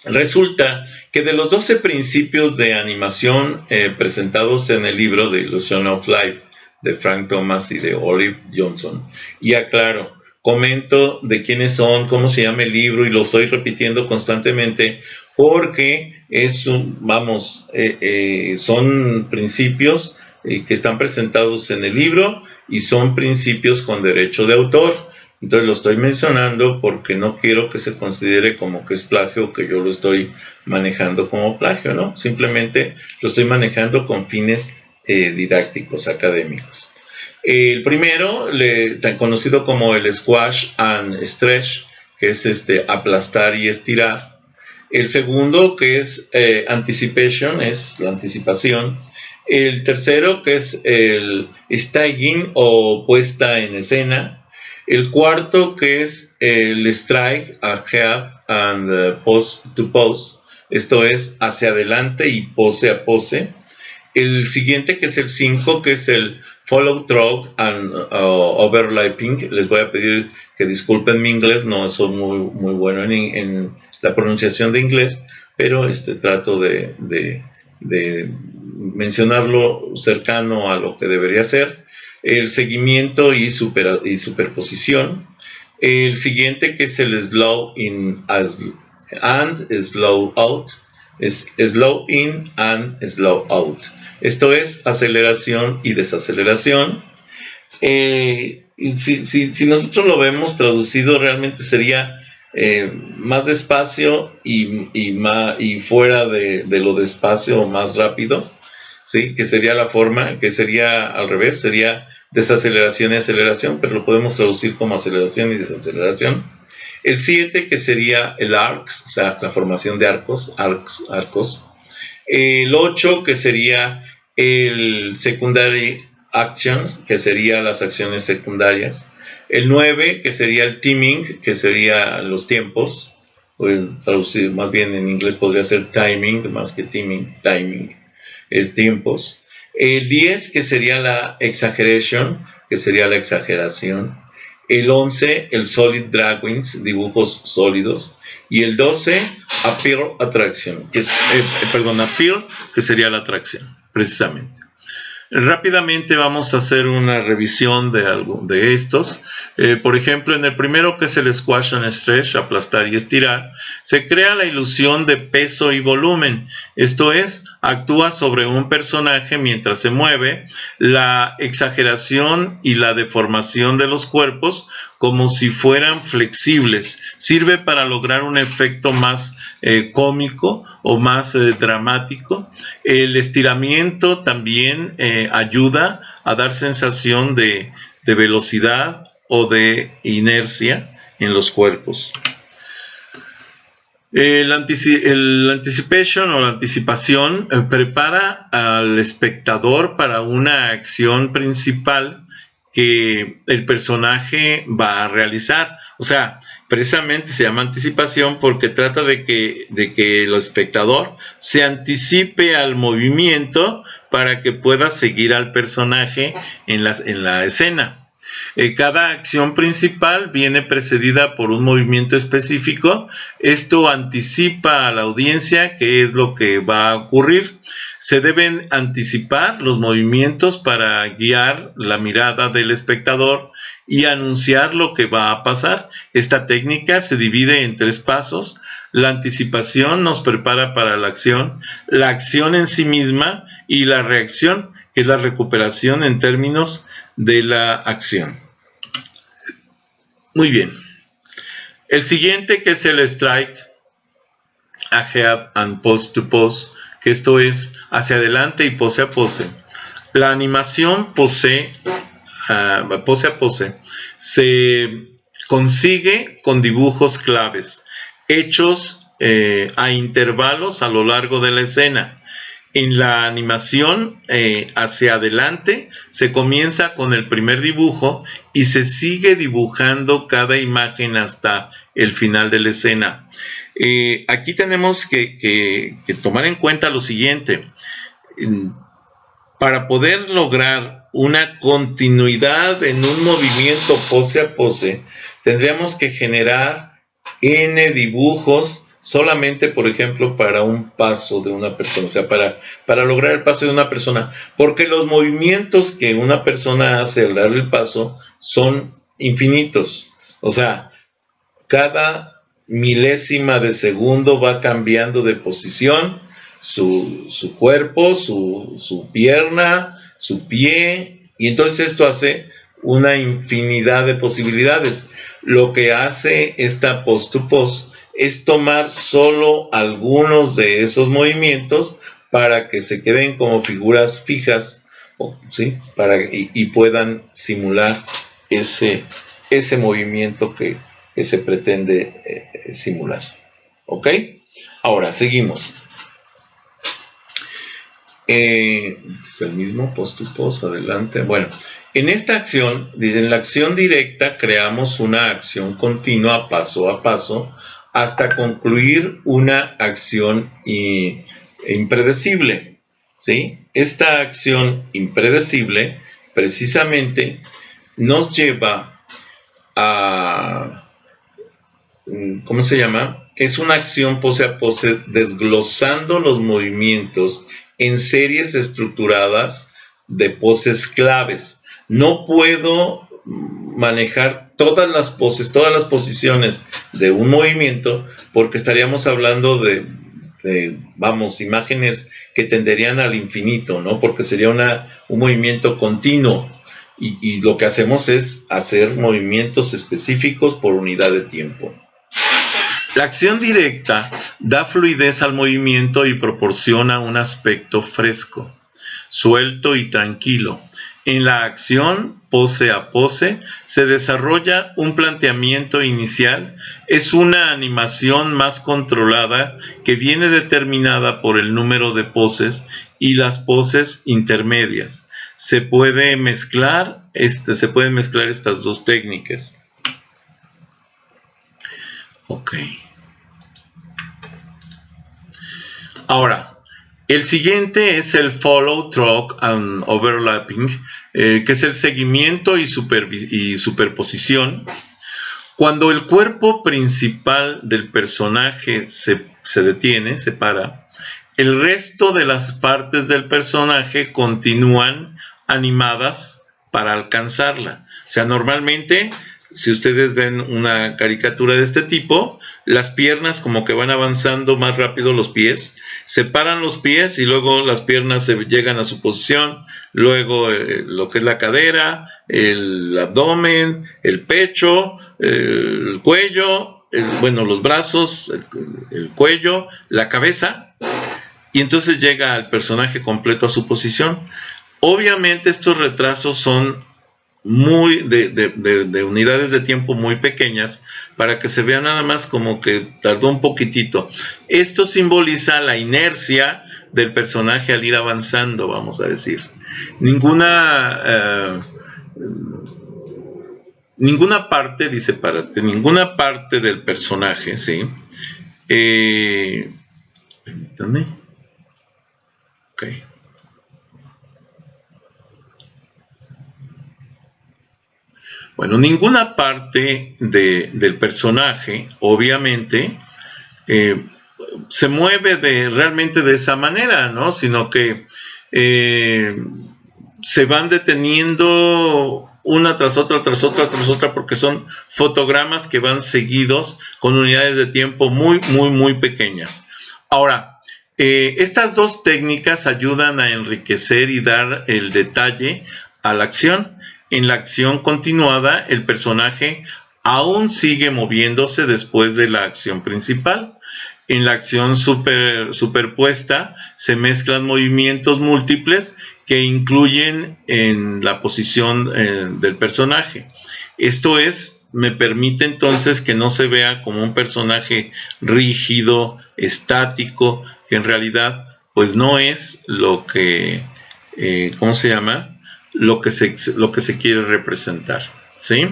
resulta que de los 12 principios de animación presentados en el libro The Illusion of Life de Frank Thomas y de Ollie Johnston, y aclaro, comento de quiénes son, cómo se llama el libro, y lo estoy repitiendo constantemente porque son principios que están presentados en el libro y son principios con derecho de autor. Entonces lo estoy mencionando porque no quiero que se considere como que es plagio, que yo lo estoy manejando como plagio, ¿no? Simplemente lo estoy manejando con fines didácticos, académicos. El primero, tan conocido como el squash and stretch, que es aplastar y estirar. El segundo, que es anticipation, es la anticipación. El tercero, que es el staging o puesta en escena. El cuarto, que es el strike, ahead and pose to pose. Esto es hacia adelante y pose a pose. El siguiente, que es el 5, que es el follow through and overlapping. Les voy a pedir que disculpen mi inglés, no soy muy bueno en la pronunciación de inglés, pero trato de mencionarlo cercano a lo que debería ser. El seguimiento y superposición. El siguiente, que es el slow in and slow out, es slow in and slow out. Esto es aceleración y desaceleración. Si nosotros lo vemos traducido, realmente sería más despacio y fuera de lo despacio o más rápido, ¿sí? Que sería la forma, que sería al revés, sería desaceleración y aceleración, pero lo podemos traducir como aceleración y desaceleración. El 7, que sería el arcs, o sea, la formación de arcos. El 8, que sería el secondary actions, que serían las acciones secundarias. El 9, que sería el timing, que sería los tiempos, o traducido más bien en inglés podría ser timing, más que timing es tiempos. El 10, que sería la exaggeration, que sería la exageración. El 11, el solid drawings, dibujos sólidos. Y el 12, appeal attraction, que es, appeal, que sería la atracción, precisamente. Rápidamente vamos a hacer una revisión de algo de estos. Por ejemplo, en el primero, que es el squash and stretch, aplastar y estirar, se crea la ilusión de peso y volumen. Esto es, actúa sobre un personaje mientras se mueve, la exageración y la deformación de los cuerpos como si fueran flexibles. Sirve para lograr un efecto más cómico o más dramático. El estiramiento también ayuda a dar sensación de velocidad o de inercia en los cuerpos. El anticipation o la anticipación prepara al espectador para una acción principal que el personaje va a realizar. O sea, precisamente se llama anticipación porque trata de que el espectador se anticipe al movimiento para que pueda seguir al personaje en la escena. Cada acción principal viene precedida por un movimiento específico. Esto anticipa a la audiencia qué es lo que va a ocurrir. Se deben anticipar los movimientos para guiar la mirada del espectador y anunciar lo que va a pasar. Esta técnica se divide en 3 pasos. La anticipación nos prepara para la acción en sí misma y la reacción, que es la recuperación en términos de la acción. Muy bien. El siguiente, que es el stride ahead and pose to pose, que esto es hacia adelante y pose a pose. La animación pose a pose se consigue con dibujos claves hechos a intervalos a lo largo de la escena. En la animación hacia adelante se comienza con el primer dibujo y se sigue dibujando cada imagen hasta el final de la escena. Aquí tenemos que tomar en cuenta lo siguiente. Para poder lograr una continuidad en un movimiento pose a pose, tendríamos que generar N dibujos solamente, por ejemplo, para un paso de una persona, o sea, para lograr el paso de una persona, porque los movimientos que una persona hace al dar el paso son infinitos. O sea, cada milésima de segundo va cambiando de posición su cuerpo, su pierna, su pie, y entonces esto hace una infinidad de posibilidades. Lo que hace esta pose to pose es tomar solo algunos de esos movimientos para que se queden como figuras fijas, ¿sí? y puedan simular ese movimiento que se pretende simular. ¿Ok? Ahora, seguimos. Es el mismo, pose to pose, adelante. Bueno, en esta acción, en la acción directa, creamos una acción continua paso a paso hasta concluir una acción impredecible, ¿sí? Esta acción impredecible precisamente nos lleva a, ¿cómo se llama? Es una acción pose a pose desglosando los movimientos en series estructuradas de poses claves. No puedo manejar todas las poses, todas las posiciones de un movimiento, porque estaríamos hablando de imágenes que tenderían al infinito, ¿no? Porque sería un movimiento continuo, y lo que hacemos es hacer movimientos específicos por unidad de tiempo. La acción directa da fluidez al movimiento y proporciona un aspecto fresco, suelto y tranquilo. En la acción pose a pose se desarrolla un planteamiento inicial, es una animación más controlada que viene determinada por el número de poses y las poses intermedias. se pueden mezclar estas dos técnicas. Ok. Ahora, el siguiente es el follow, through and overlapping, que es el seguimiento y superposición. Cuando el cuerpo principal del personaje se detiene, se para, el resto de las partes del personaje continúan animadas para alcanzarla. O sea, normalmente, si ustedes ven una caricatura de este tipo, las piernas como que van avanzando más rápido, los pies, separan los pies y luego las piernas se llegan a su posición, luego lo que es la cadera, el abdomen, el pecho, el cuello, los brazos, el cuello, la cabeza, y entonces llega el personaje completo a su posición. Obviamente estos retrasos son de unidades de tiempo muy pequeñas, para que se vea nada más como que tardó un poquitito. Esto simboliza la inercia del personaje al ir avanzando, vamos a decir. Ninguna parte, dice Párate, ninguna parte del personaje, ¿sí? Permítanme. Ok. Bueno, ninguna parte del personaje, obviamente, se mueve realmente de esa manera, ¿no? Sino que se van deteniendo una tras otra, porque son fotogramas que van seguidos con unidades de tiempo muy, muy, muy pequeñas. Ahora, estas dos técnicas ayudan a enriquecer y dar el detalle a la acción. En la acción continuada, el personaje aún sigue moviéndose después de la acción principal. En la acción superpuesta se mezclan movimientos múltiples que incluyen en la posición del personaje. Esto me permite entonces que no se vea como un personaje rígido, estático, que en realidad pues no es lo que, ¿cómo se llama?, lo que se quiere representar, ¿sí?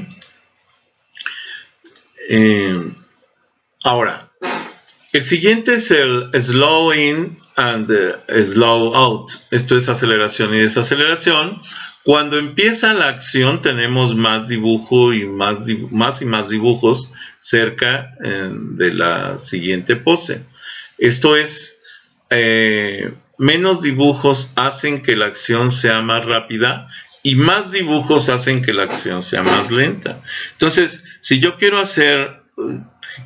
Ahora, el siguiente es el slow in and slow out. Esto es aceleración y desaceleración. Cuando empieza la acción tenemos más dibujo y más dibujos cerca de la siguiente pose. Esto es, menos dibujos hacen que la acción sea más rápida y más dibujos hacen que la acción sea más lenta. Entonces, si yo quiero hacer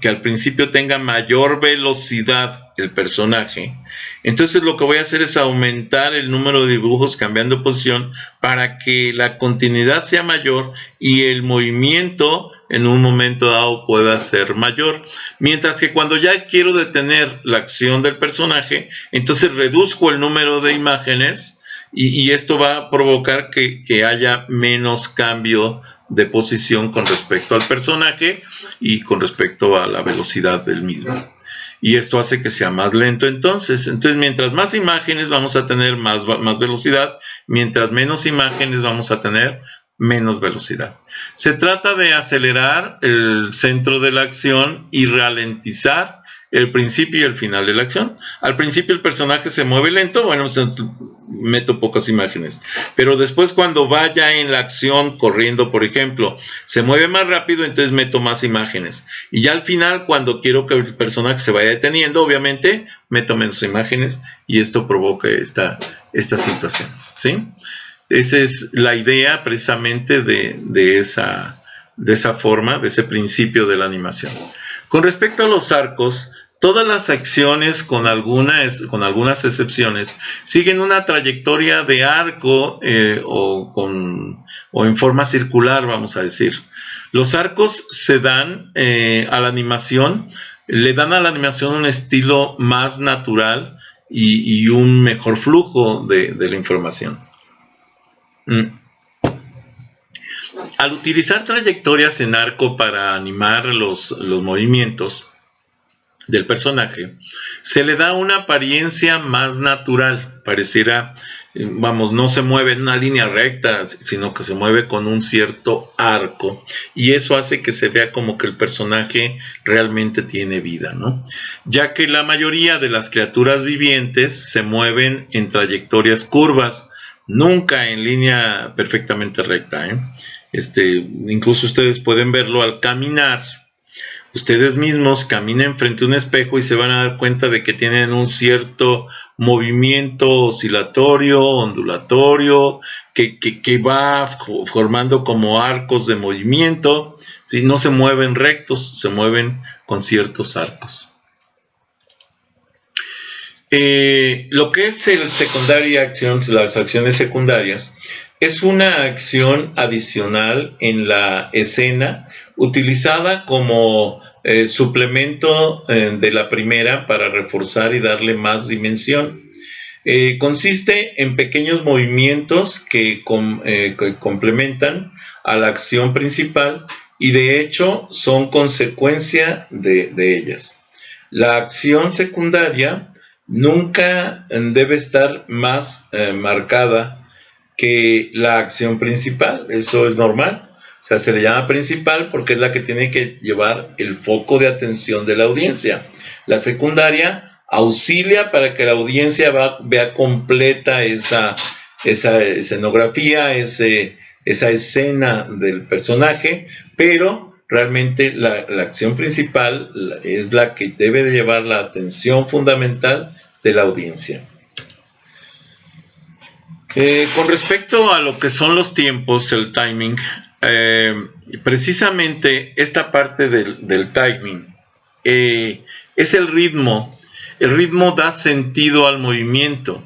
que al principio tenga mayor velocidad el personaje, entonces lo que voy a hacer es aumentar el número de dibujos cambiando de posición para que la continuidad sea mayor y el movimiento en un momento dado pueda ser mayor. Mientras que cuando ya quiero detener la acción del personaje, entonces reduzco el número de imágenes y esto va a provocar que haya menos cambio de posición con respecto al personaje y con respecto a la velocidad del mismo. Y esto hace que sea más lento entonces. Mientras más imágenes vamos a tener más velocidad, mientras menos imágenes vamos a tener menos velocidad. Se trata de acelerar el centro de la acción y ralentizar el principio y el final de la acción. Al principio el personaje se mueve lento, bueno, meto pocas imágenes, pero después cuando vaya en la acción corriendo, por ejemplo, se mueve más rápido, entonces meto más imágenes. Y ya al final, cuando quiero que el personaje se vaya deteniendo, obviamente meto menos imágenes y esto provoca esta situación, ¿sí? Esa es la idea precisamente de esa forma, de ese principio de la animación. Con respecto a los arcos, todas las acciones, con algunas excepciones, siguen una trayectoria de arco o en forma circular, vamos a decir. Los arcos se dan a la animación, le dan a la animación un estilo más natural y un mejor flujo de la información. Al utilizar trayectorias en arco para animar los movimientos del personaje, se le da una apariencia más natural. Pareciera vamos, no se mueve en una línea recta, sino que se mueve con un cierto arco, y eso hace que se vea como que el personaje realmente tiene vida, ¿no? Ya que la mayoría de las criaturas vivientes se mueven en trayectorias curvas, nunca en línea perfectamente recta, ¿eh? Incluso ustedes pueden verlo al caminar. Ustedes mismos caminen frente a un espejo y se van a dar cuenta de que tienen un cierto movimiento oscilatorio, ondulatorio, que va formando como arcos de movimiento, ¿sí? No se mueven rectos, se mueven con ciertos arcos. Lo que es el secundaria acción, las acciones secundarias, es una acción adicional en la escena utilizada como suplemento de la primera para reforzar y darle más dimensión. Consiste en pequeños movimientos que complementan a la acción principal y de hecho son consecuencia de ellas. La acción secundaria nunca debe estar más marcada que la acción principal, eso es normal. O sea, se le llama principal porque es la que tiene que llevar el foco de atención de la audiencia. La secundaria auxilia para que la audiencia vea completa esa escenografía, esa escena del personaje, pero realmente la acción principal es la que debe de llevar la atención fundamental de la audiencia. Con respecto a lo que son los tiempos, el timing, precisamente esta parte del timing es el ritmo. El ritmo da sentido al movimiento.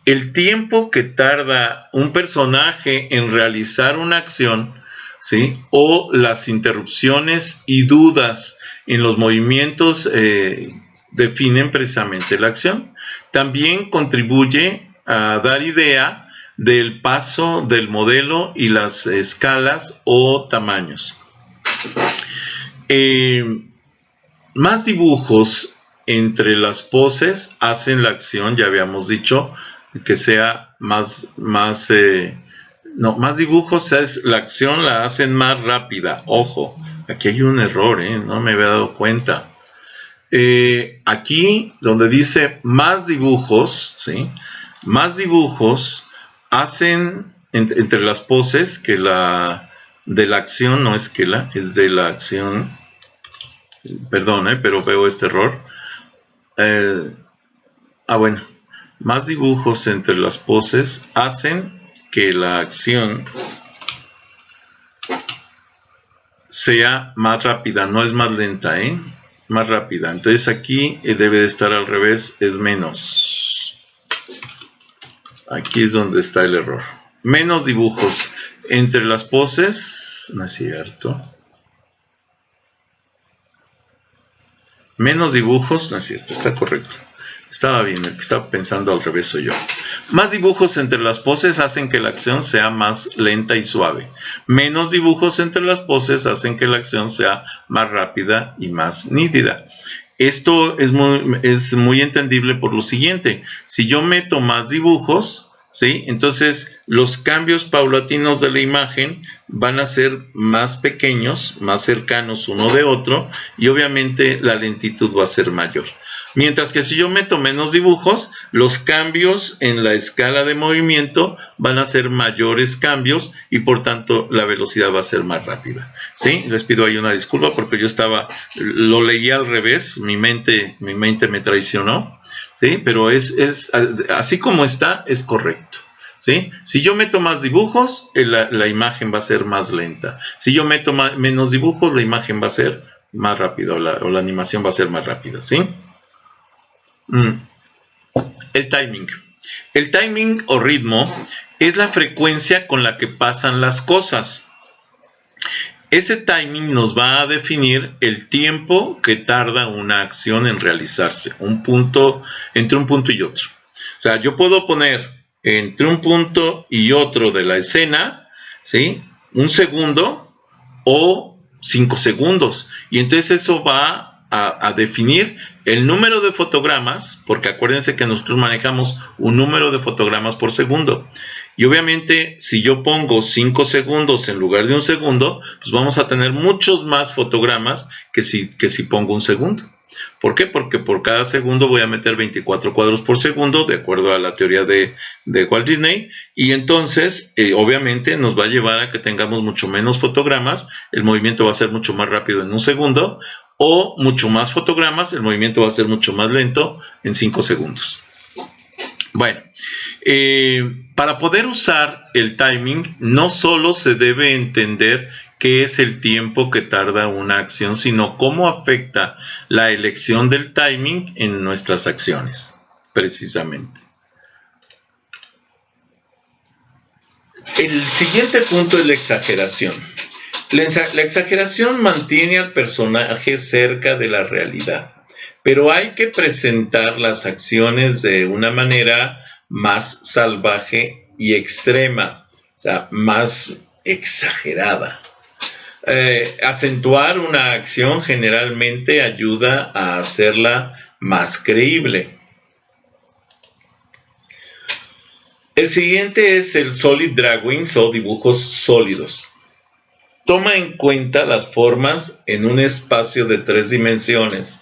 El tiempo que tarda un personaje en realizar una acción, ¿sí? O las interrupciones y dudas en los movimientos definen precisamente la acción. También contribuye a dar idea del paso del modelo y las escalas o tamaños. Más dibujos entre las poses hacen la acción, ya habíamos dicho, que sea más dibujos, la acción la hacen más rápida. Ojo, aquí hay un error, no me había dado cuenta. Aquí donde dice más dibujos, ¿sí? Más dibujos hacen entre las poses que de la acción, no es que es de la acción, perdón, pero veo este error. Bueno, más dibujos entre las poses hacen que la acción sea más rápida, no es más lenta, más rápida. Entonces aquí debe de estar al revés, es menos. Aquí es donde está el error. Menos dibujos entre las poses, no es cierto. Menos dibujos, no es cierto, está correcto. Estaba bien, el que estaba pensando al revés soy yo. Más dibujos entre las poses hacen que la acción sea más lenta y suave. Menos dibujos entre las poses hacen que la acción sea más rápida y más nítida. Esto es muy entendible por lo siguiente. Si yo meto más dibujos, ¿sí? Entonces los cambios paulatinos de la imagen van a ser más pequeños, más cercanos uno de otro, y obviamente la lentitud va a ser mayor. Mientras que si yo meto menos dibujos, los cambios en la escala de movimiento van a ser mayores cambios y por tanto la velocidad va a ser más rápida. ¿Sí? Les pido ahí una disculpa porque yo lo leí al revés, mi mente me traicionó, ¿sí? Pero así como está, es correcto. ¿Sí? Si yo meto más dibujos, la imagen va a ser más lenta. Si yo meto menos dibujos, la imagen va a ser más rápida o la animación va a ser más rápida. ¿Sí? El timing. El timing o ritmo es la frecuencia con la que pasan las cosas. Ese timing nos va a definir el tiempo que tarda una acción en realizarse, entre un punto y otro. O sea, yo puedo poner entre un punto y otro de la escena, ¿sí? 1 segundo o 5 segundos. Y entonces eso va a definir el número de fotogramas, porque acuérdense que nosotros manejamos un número de fotogramas por segundo. Y obviamente, si yo pongo 5 segundos en lugar de 1 segundo, pues vamos a tener muchos más fotogramas que si pongo 1 segundo. ¿Por qué? Porque por cada segundo voy a meter 24 cuadros por segundo, de acuerdo a la teoría de Walt Disney, y entonces, obviamente, nos va a llevar a que tengamos mucho menos fotogramas, el movimiento va a ser mucho más rápido en 1 segundo, o mucho más fotogramas, el movimiento va a ser mucho más lento en 5 segundos. Bueno, para poder usar el timing, no solo se debe entender qué es el tiempo que tarda una acción, sino cómo afecta la elección del timing en nuestras acciones, precisamente. El siguiente punto es la exageración. La exageración mantiene al personaje cerca de la realidad, pero hay que presentar las acciones de una manera más salvaje y extrema, o sea, más exagerada. Acentuar una acción generalmente ayuda a hacerla más creíble. El siguiente es el solid drawings o dibujos sólidos. Toma en cuenta las formas en un espacio de 3 dimensiones,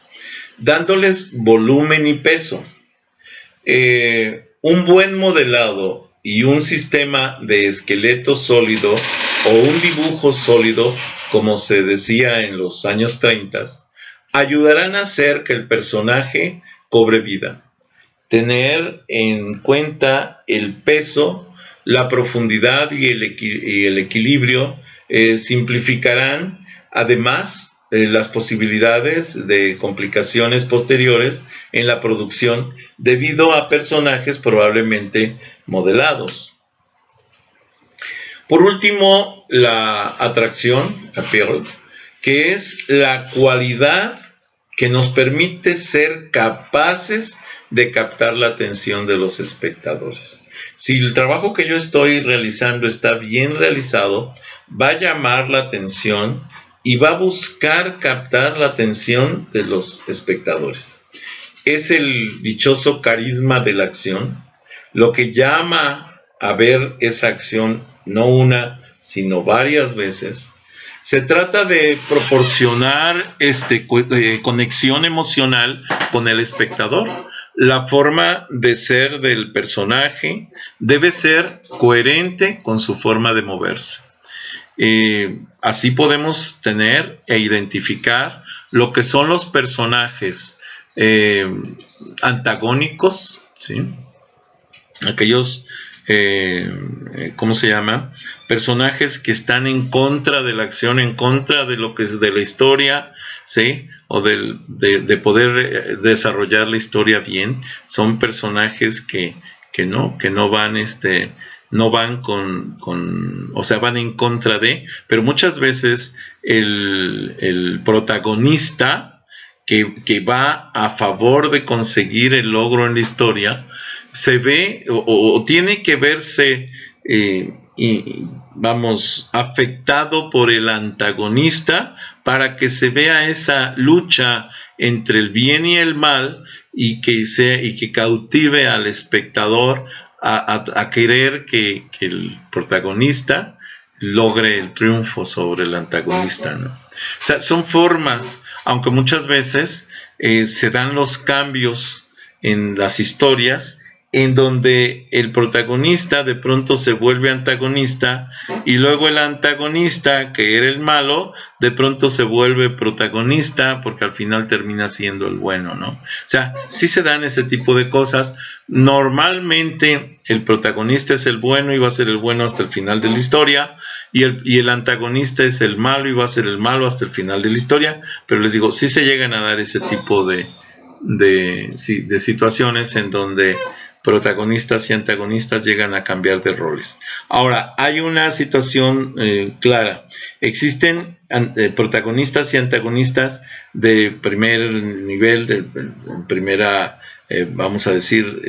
dándoles volumen y peso. Un buen modelado y un sistema de esqueleto sólido o un dibujo sólido, como se decía en los años 30, ayudarán a hacer que el personaje cobre vida. Tener en cuenta el peso, la profundidad y el equilibrio simplificarán además las posibilidades de complicaciones posteriores en la producción debido a personajes probablemente modelados. Por último, la atracción, appeal, que es la cualidad que nos permite ser capaces de captar la atención de los espectadores. Si el trabajo que yo estoy realizando está bien realizado, va a llamar la atención y va a buscar captar la atención de los espectadores. Es el dichoso carisma de la acción, lo que llama a ver esa acción no una, sino varias veces. Se trata de proporcionar conexión emocional con el espectador. La forma de ser del personaje debe ser coherente con su forma de moverse. Así podemos tener e identificar lo que son los personajes antagónicos, ¿sí? Aquellos, ¿cómo se llama? Personajes que están en contra de la acción, en contra de lo que es de la historia, ¿sí? O de poder desarrollar la historia bien. Son personajes que no van no van o sea, van en contra de, pero muchas veces el protagonista que va a favor de conseguir el logro en la historia, se ve o tiene que verse, afectado por el antagonista para que se vea esa lucha entre el bien y el mal y que cautive al espectador a querer que el protagonista logre el triunfo sobre el antagonista, ¿no? O sea, son formas, aunque muchas veces se dan los cambios en las historias en donde el protagonista de pronto se vuelve antagonista y luego el antagonista, que era el malo, de pronto se vuelve protagonista porque al final termina siendo el bueno, ¿no? O sea, sí se dan ese tipo de cosas. Normalmente el protagonista es el bueno y va a ser el bueno hasta el final de la historia, y el antagonista es el malo y va a ser el malo hasta el final de la historia, pero les digo, sí se llegan a dar ese tipo de situaciones en donde protagonistas y antagonistas llegan a cambiar de roles. Ahora, hay una situación clara. Existen protagonistas y antagonistas de primer nivel, en primera, vamos a decir,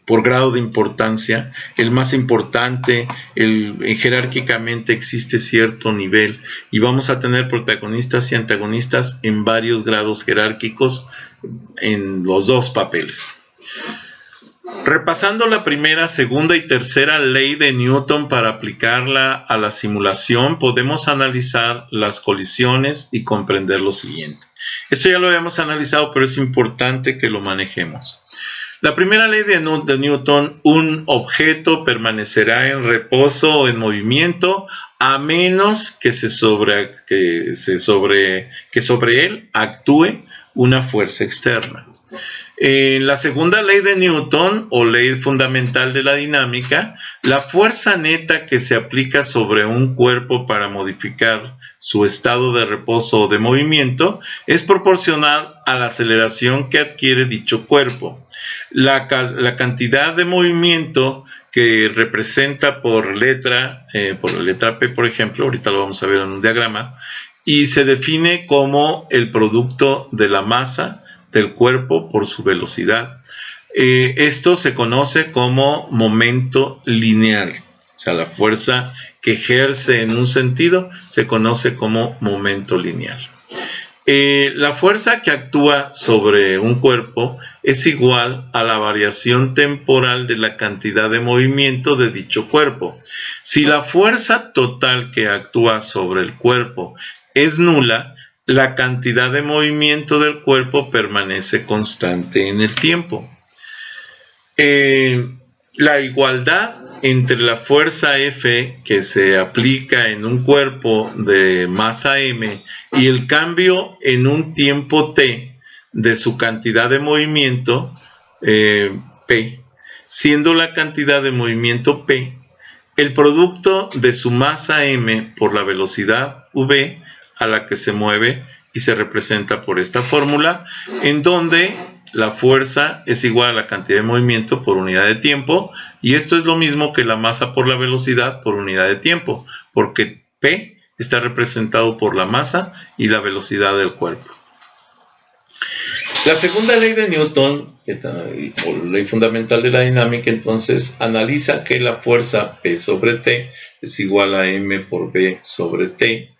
por grado de importancia, el más importante, jerárquicamente existe cierto nivel y vamos a tener protagonistas y antagonistas en varios grados jerárquicos en los dos papeles. Repasando la primera, segunda y tercera ley de Newton para aplicarla a la simulación, podemos analizar las colisiones y comprender lo siguiente. Esto ya lo habíamos analizado, pero es importante que lo manejemos. La primera ley de Newton, un objeto permanecerá en reposo o en movimiento a menos que sobre él actúe una fuerza externa. La segunda ley de Newton, o ley fundamental de la dinámica, la fuerza neta que se aplica sobre un cuerpo para modificar su estado de reposo o de movimiento es proporcional a la aceleración que adquiere dicho cuerpo. La cantidad de movimiento que representa por la letra P, por ejemplo, ahorita lo vamos a ver en un diagrama, y se define como el producto de la masa del cuerpo por su velocidad. Esto se conoce como momento lineal, o sea, la fuerza que ejerce en un sentido se conoce como momento lineal. La fuerza que actúa sobre un cuerpo es igual a la variación temporal de la cantidad de movimiento de dicho cuerpo. Si la fuerza total que actúa sobre el cuerpo es nula, la cantidad de movimiento del cuerpo permanece constante en el tiempo. La igualdad entre la fuerza F que se aplica en un cuerpo de masa m y el cambio en un tiempo t de su cantidad de movimiento P, siendo la cantidad de movimiento P el producto de su masa m por la velocidad v a la que se mueve y se representa por esta fórmula, en donde la fuerza es igual a la cantidad de movimiento por unidad de tiempo, y esto es lo mismo que la masa por la velocidad por unidad de tiempo, porque P está representado por la masa y la velocidad del cuerpo. La segunda ley de Newton, o ley fundamental de la dinámica, entonces analiza que la fuerza P sobre T es igual a m por v sobre T,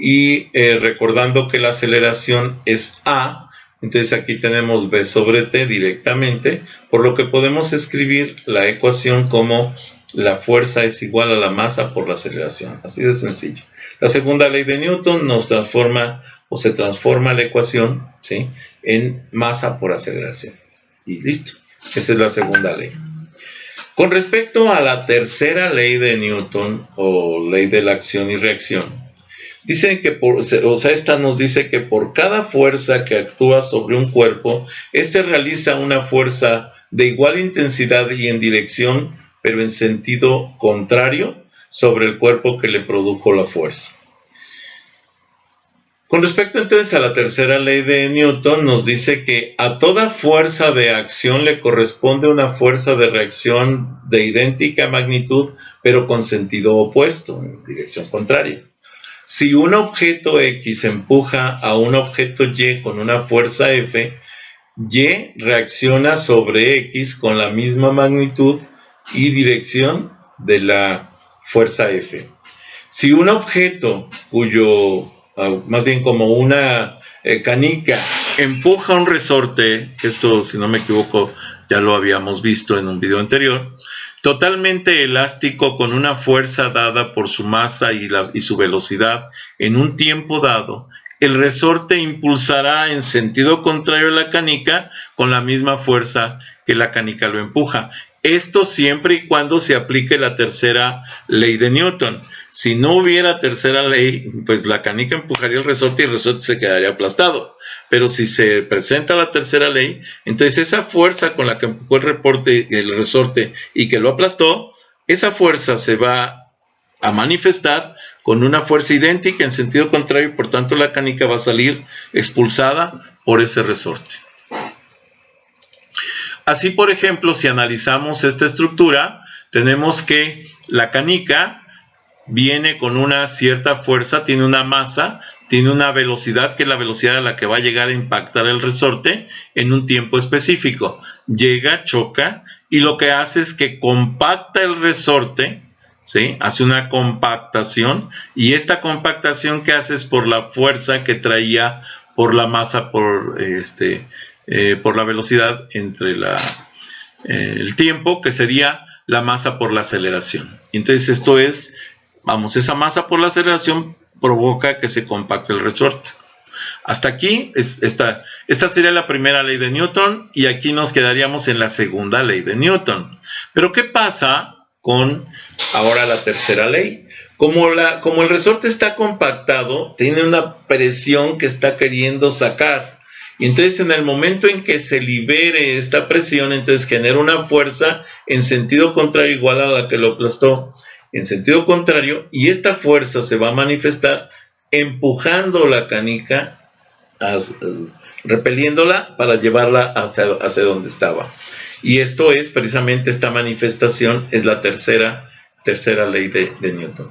y recordando que la aceleración es a, entonces aquí tenemos v sobre t directamente, por lo que podemos escribir la ecuación como la fuerza es igual a la masa por la aceleración, así de sencillo. La segunda ley de Newton nos transforma o se transforma la ecuación, ¿sí?, en masa por aceleración, y listo, esa es la segunda ley. Con respecto a la tercera ley de Newton, o ley de la acción y reacción, dicen que esta nos dice que por cada fuerza que actúa sobre un cuerpo, éste realiza una fuerza de igual intensidad y en dirección, pero en sentido contrario, sobre el cuerpo que le produjo la fuerza. Con respecto entonces a la tercera ley de Newton, nos dice que a toda fuerza de acción le corresponde una fuerza de reacción de idéntica magnitud, pero con sentido opuesto, en dirección contraria. Si un objeto X empuja a un objeto Y con una fuerza F, Y reacciona sobre X con la misma magnitud y dirección de la fuerza F. Si un objeto más bien como una canica, empuja un resorte, esto si no me equivoco ya lo habíamos visto en un video anterior, totalmente elástico con una fuerza dada por su masa y su velocidad en un tiempo dado, el resorte impulsará en sentido contrario a la canica con la misma fuerza que la canica lo empuja. Esto siempre y cuando se aplique la tercera ley de Newton. Si no hubiera tercera ley, pues la canica empujaría el resorte y el resorte se quedaría aplastado. Pero si se presenta la tercera ley, entonces esa fuerza con la que empujó el resorte y que lo aplastó, esa fuerza se va a manifestar con una fuerza idéntica en sentido contrario, y por tanto la canica va a salir expulsada por ese resorte. Así, por ejemplo, si analizamos esta estructura, tenemos que la canica viene con una cierta fuerza, tiene una masa, tiene una velocidad que es la velocidad a la que va a llegar a impactar el resorte en un tiempo específico. Llega, choca y lo que hace es que compacta el resorte, ¿sí? Hace una compactación, y esta compactación que hace es por la fuerza que traía por la masa, por la velocidad entre el tiempo, que sería la masa por la aceleración. Entonces esto es, vamos, esa masa por la aceleración provoca que se compacte el resorte. Hasta aquí, esta sería la primera ley de Newton, y aquí nos quedaríamos en la segunda ley de Newton. Pero ¿qué pasa con ahora la tercera ley? Como el resorte está compactado, tiene una presión que está queriendo sacar. Y entonces en el momento en que se libere esta presión, entonces genera una fuerza en sentido contrario igual a la que lo aplastó en sentido contrario, y esta fuerza se va a manifestar empujando la canica, repeliéndola para llevarla hacia donde estaba. Y esto es precisamente, esta manifestación es la tercera ley de Newton.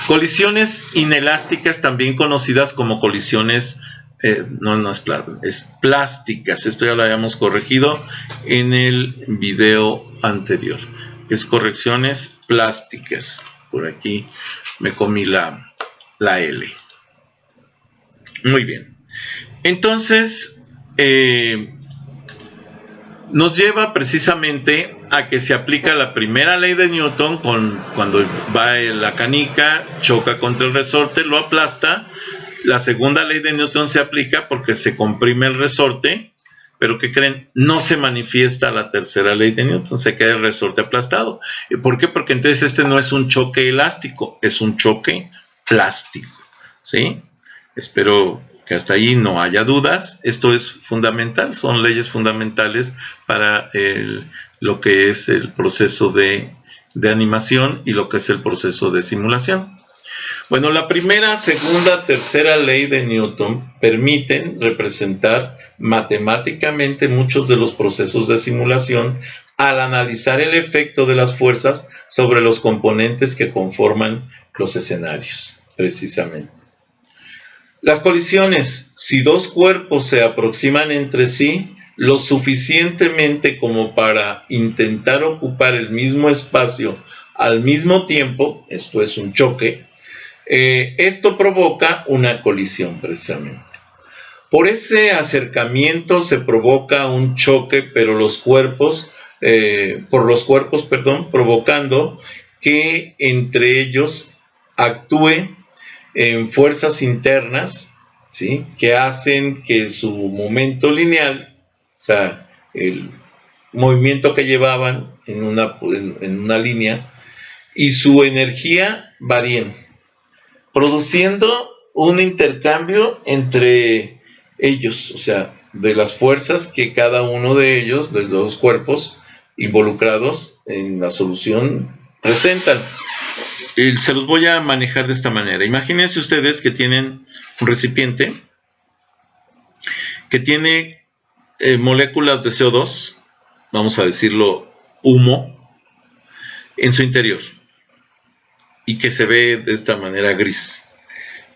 Colisiones inelásticas, también conocidas como colisiones, es plásticas. Esto ya lo habíamos corregido en el video anterior. Es correcciones plásticas. Por aquí me comí la L. Muy bien. Entonces, nos lleva precisamente a que se aplica la primera ley de Newton cuando va la canica, choca contra el resorte, lo aplasta. La segunda ley de Newton se aplica porque se comprime el resorte, pero ¿qué creen? No se manifiesta la tercera ley de Newton, se queda el resorte aplastado. ¿Por qué? Porque entonces este no es un choque elástico, es un choque plástico, ¿sí? Espero que hasta ahí no haya dudas. Esto es fundamental, son leyes fundamentales para lo que es el proceso de animación y lo que es el proceso de simulación. Bueno, la primera, segunda, tercera ley de Newton permiten representar matemáticamente muchos de los procesos de simulación al analizar el efecto de las fuerzas sobre los componentes que conforman los escenarios, precisamente. Las colisiones, si dos cuerpos se aproximan entre sí lo suficientemente como para intentar ocupar el mismo espacio al mismo tiempo, esto es un choque, esto provoca una colisión precisamente. Por ese acercamiento se provoca un choque, pero por los cuerpos, provocando que entre ellos actúe en fuerzas internas, ¿sí? Que hacen que su momento lineal, o sea, el movimiento que llevaban en una línea, y su energía varíen, produciendo un intercambio entre ellos, o sea, de las fuerzas que cada uno de ellos, de los dos cuerpos involucrados en la solución, presentan. Se los voy a manejar de esta manera. Imagínense ustedes que tienen un recipiente que tiene moléculas de CO2, vamos a decirlo humo, en su interior, y que se ve de esta manera gris.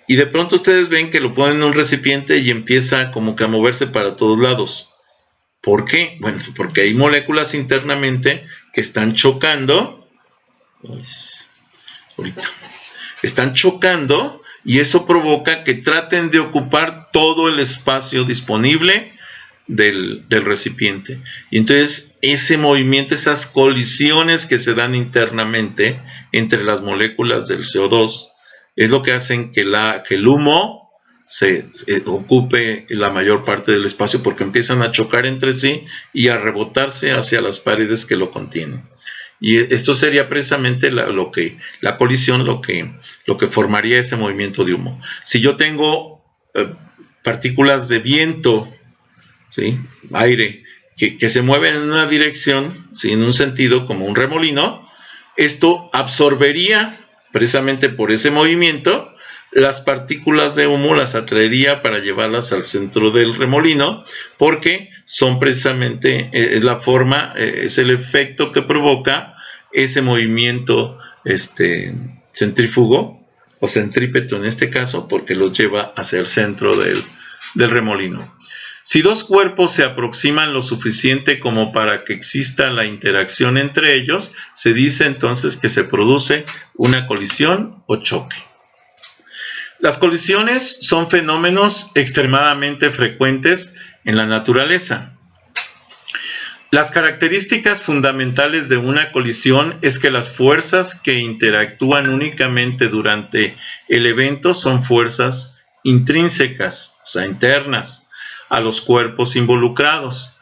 Y de pronto ustedes ven que lo ponen en un recipiente y empieza como que a moverse para todos lados. ¿Por qué? Bueno, porque hay moléculas internamente que están chocando. Están chocando, y eso provoca que traten de ocupar todo el espacio disponible del recipiente. Y entonces ese movimiento, esas colisiones que se dan internamente entre las moléculas del CO2, es lo que hacen que el humo se ocupe la mayor parte del espacio, porque empiezan a chocar entre sí y a rebotarse hacia las paredes que lo contienen. Y esto sería precisamente la colisión, lo que formaría ese movimiento de humo. Si yo tengo partículas de viento, ¿sí? Aire, que se mueven en una dirección, ¿sí? En un sentido como un remolino, esto absorbería precisamente por ese movimiento las partículas de humo, las atraería para llevarlas al centro del remolino, porque son precisamente la forma, es el efecto que provoca ese movimiento centrífugo o centrípeto en este caso, porque los lleva hacia el centro del remolino. Si dos cuerpos se aproximan lo suficiente como para que exista la interacción entre ellos, se dice entonces que se produce una colisión o choque. Las colisiones son fenómenos extremadamente frecuentes en la naturaleza. Las características fundamentales de una colisión es que las fuerzas que interactúan únicamente durante el evento son fuerzas intrínsecas, o sea, internas, a los cuerpos involucrados.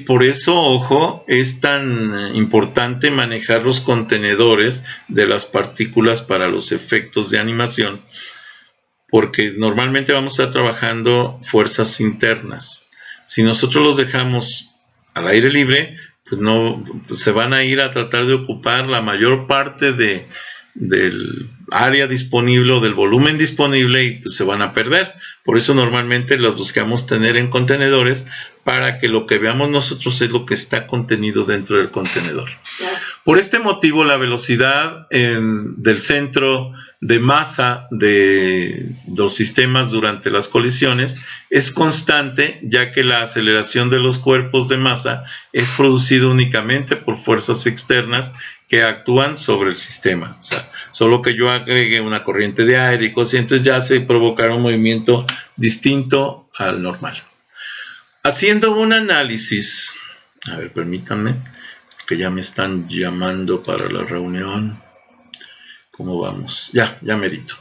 Por eso, ojo, es tan importante manejar los contenedores de las partículas para los efectos de animación, porque normalmente vamos a estar trabajando fuerzas internas. Si nosotros los dejamos al aire libre, pues no, pues se van a ir a tratar de ocupar la mayor parte del área disponible o del volumen disponible y pues se van a perder. Por eso normalmente las buscamos tener en contenedores para que lo que veamos nosotros es lo que está contenido dentro del contenedor. Por este motivo, la velocidad del centro de masa de los sistemas durante las colisiones es constante, ya que la aceleración de los cuerpos de masa es producida únicamente por fuerzas externas que actúan sobre el sistema. O sea, solo que yo agregue una corriente de aire y cosas, entonces ya se provocará un movimiento distinto al normal. Haciendo un análisis, a ver, permítanme, que ya me están llamando para la reunión. ¿Cómo vamos? Ya merito.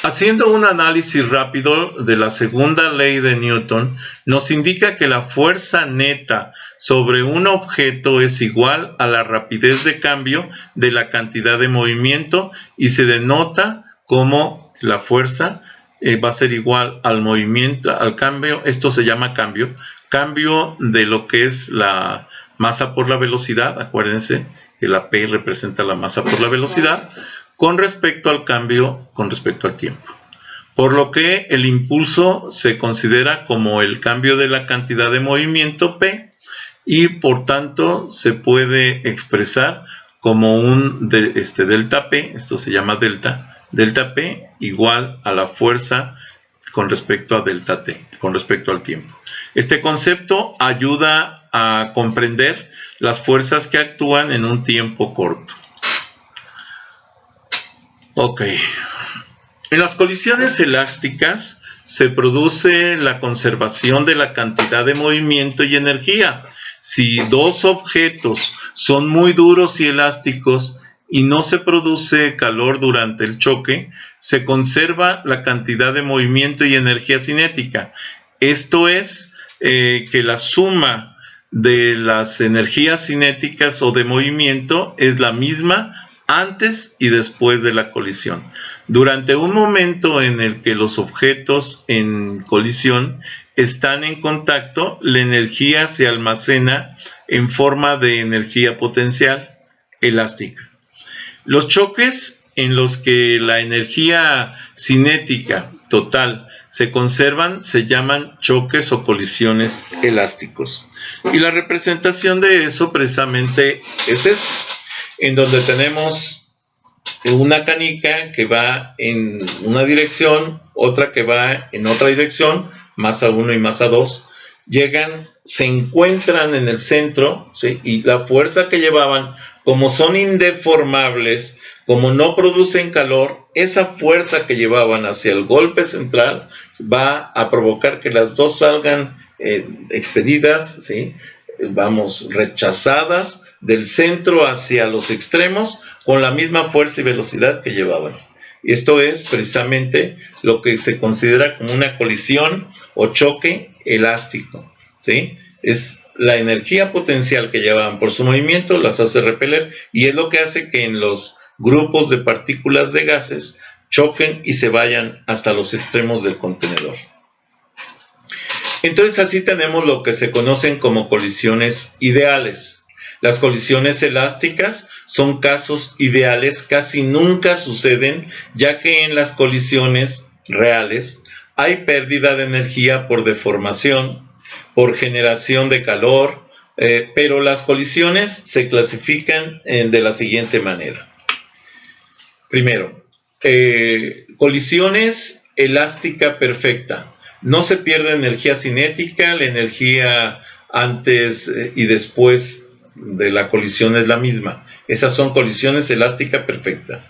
Haciendo un análisis rápido de la segunda ley de Newton, nos indica que la fuerza neta sobre un objeto es igual a la rapidez de cambio de la cantidad de movimiento y se denota como la fuerza va a ser igual al movimiento, al cambio. Esto se llama cambio de lo que es la masa por la velocidad. Acuérdense que la P representa la masa por la velocidad con respecto al cambio, con respecto al tiempo. Por lo que el impulso se considera como el cambio de la cantidad de movimiento P y por tanto se puede expresar como un delta P, esto se llama delta P igual a la fuerza con respecto a delta T, con respecto al tiempo. Este concepto ayuda a comprender las fuerzas que actúan en un tiempo corto. Ok. En las colisiones elásticas se produce la conservación de la cantidad de movimiento y energía. Si dos objetos son muy duros y elásticos y no se produce calor durante el choque, se conserva la cantidad de movimiento y energía cinética. Esto es que la suma de las energías cinéticas o de movimiento es la misma antes y después de la colisión. Durante un momento en el que los objetos en colisión están en contacto, la energía se almacena en forma de energía potencial elástica. Los choques en los que la energía cinética total se conservan se llaman choques o colisiones elásticos. Y la representación de eso precisamente es esta, en donde tenemos una canica que va en una dirección, otra que va en otra dirección, masa 1 y masa 2, llegan, se encuentran en el centro, ¿sí? Y la fuerza que llevaban, como son indeformables, como no producen calor, esa fuerza que llevaban hacia el golpe central va a provocar que las dos salgan expedidas, ¿sí? Vamos, rechazadas del centro hacia los extremos con la misma fuerza y velocidad que llevaban. Y esto es precisamente lo que se considera como una colisión o choque elástico, ¿sí? Es la energía potencial que llevaban por su movimiento, las hace repeler, y es lo que hace que en los grupos de partículas de gases choquen y se vayan hasta los extremos del contenedor. Entonces así tenemos lo que se conocen como colisiones ideales. Las colisiones elásticas son casos ideales, casi nunca suceden, ya que en las colisiones reales hay pérdida de energía por deformación, por generación de calor, pero las colisiones se clasifican de la siguiente manera. Primero, colisiones elástica perfecta. no se pierde energía cinética, la energía antes y después de la colisión es la misma. Esas son colisiones elástica perfecta.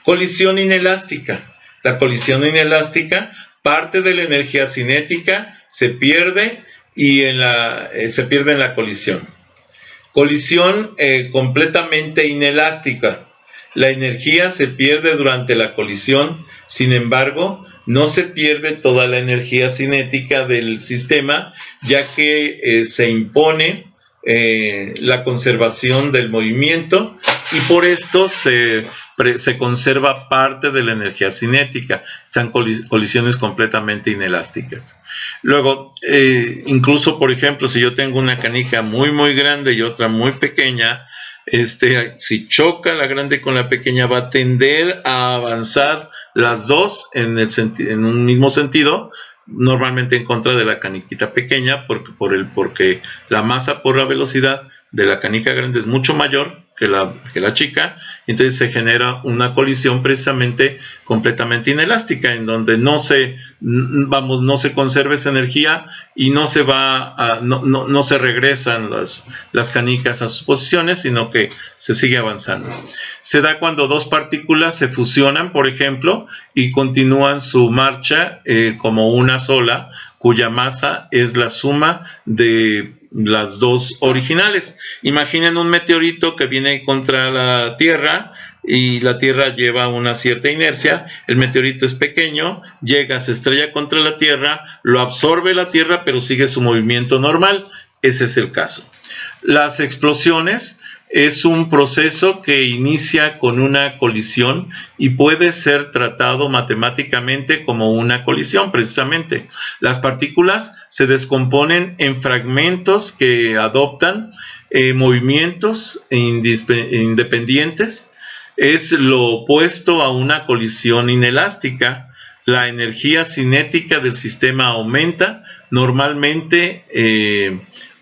Colisión inelástica. La colisión inelástica, parte de la energía cinética se pierde y se pierde en la colisión. Colisión completamente inelástica. La energía se pierde durante la colisión, sin embargo, no se pierde toda la energía cinética del sistema, ya que se impone la conservación del movimiento y por esto se conserva parte de la energía cinética. Están colisiones completamente inelásticas. Luego, incluso por ejemplo, si yo tengo una canica muy muy grande y otra muy pequeña, si choca la grande con la pequeña va a tender a avanzar las dos en un mismo sentido, normalmente en contra de la caniquita pequeña, porque la masa por la velocidad de la canica grande es mucho mayor que la chica, entonces se genera una colisión precisamente completamente inelástica, en donde no se conserva esa energía y no se regresan las canicas a sus posiciones, sino que se sigue avanzando. Se da cuando dos partículas se fusionan, por ejemplo, y continúan su marcha como una sola, cuya masa es la suma de las dos originales. Imaginen un meteorito que viene contra la Tierra y la Tierra lleva una cierta inercia. El meteorito es pequeño, llega, se estrella contra la Tierra, lo absorbe la Tierra, pero sigue su movimiento normal. Ese es el caso. Las explosiones es un proceso que inicia con una colisión y puede ser tratado matemáticamente como una colisión precisamente. Las partículas se descomponen en fragmentos que adoptan movimientos independientes. Es lo opuesto a una colisión inelástica. La energía cinética del sistema aumenta normalmente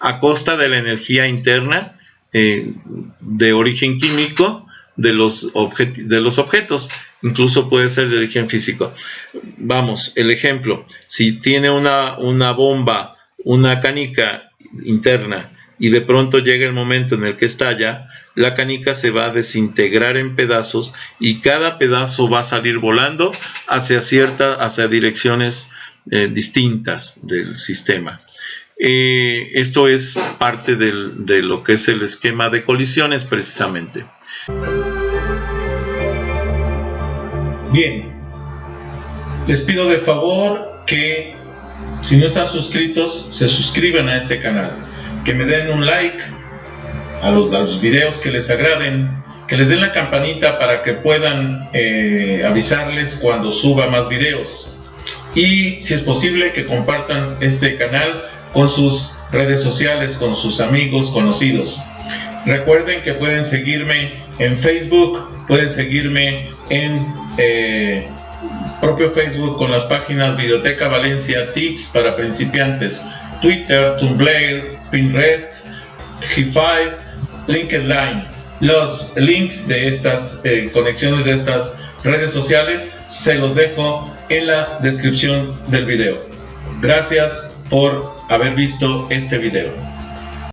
a costa de la energía interna de origen químico de los objetos, incluso puede ser de origen físico. Vamos, el ejemplo, si tiene una bomba, una canica interna y de pronto llega el momento en el que estalla, la canica se va a desintegrar en pedazos y cada pedazo va a salir volando hacia direcciones distintas del sistema. Esto es parte de lo que es el esquema de colisiones precisamente. Bien, les pido de favor que si no están suscritos se suscriban a este canal, que me den un like a los videos que les agraden, que les den la campanita para que puedan avisarles cuando suba más videos y si es posible que compartan este canal con sus redes sociales, con sus amigos, conocidos. Recuerden que pueden seguirme en Facebook, pueden seguirme en propio Facebook con las páginas Videoteca Valencia, Tics para principiantes, Twitter, Tumblr, Pinterest, Hi-Fi, LinkedIn. Los links de estas conexiones de estas redes sociales se los dejo en la descripción del video. Gracias por haber visto este video.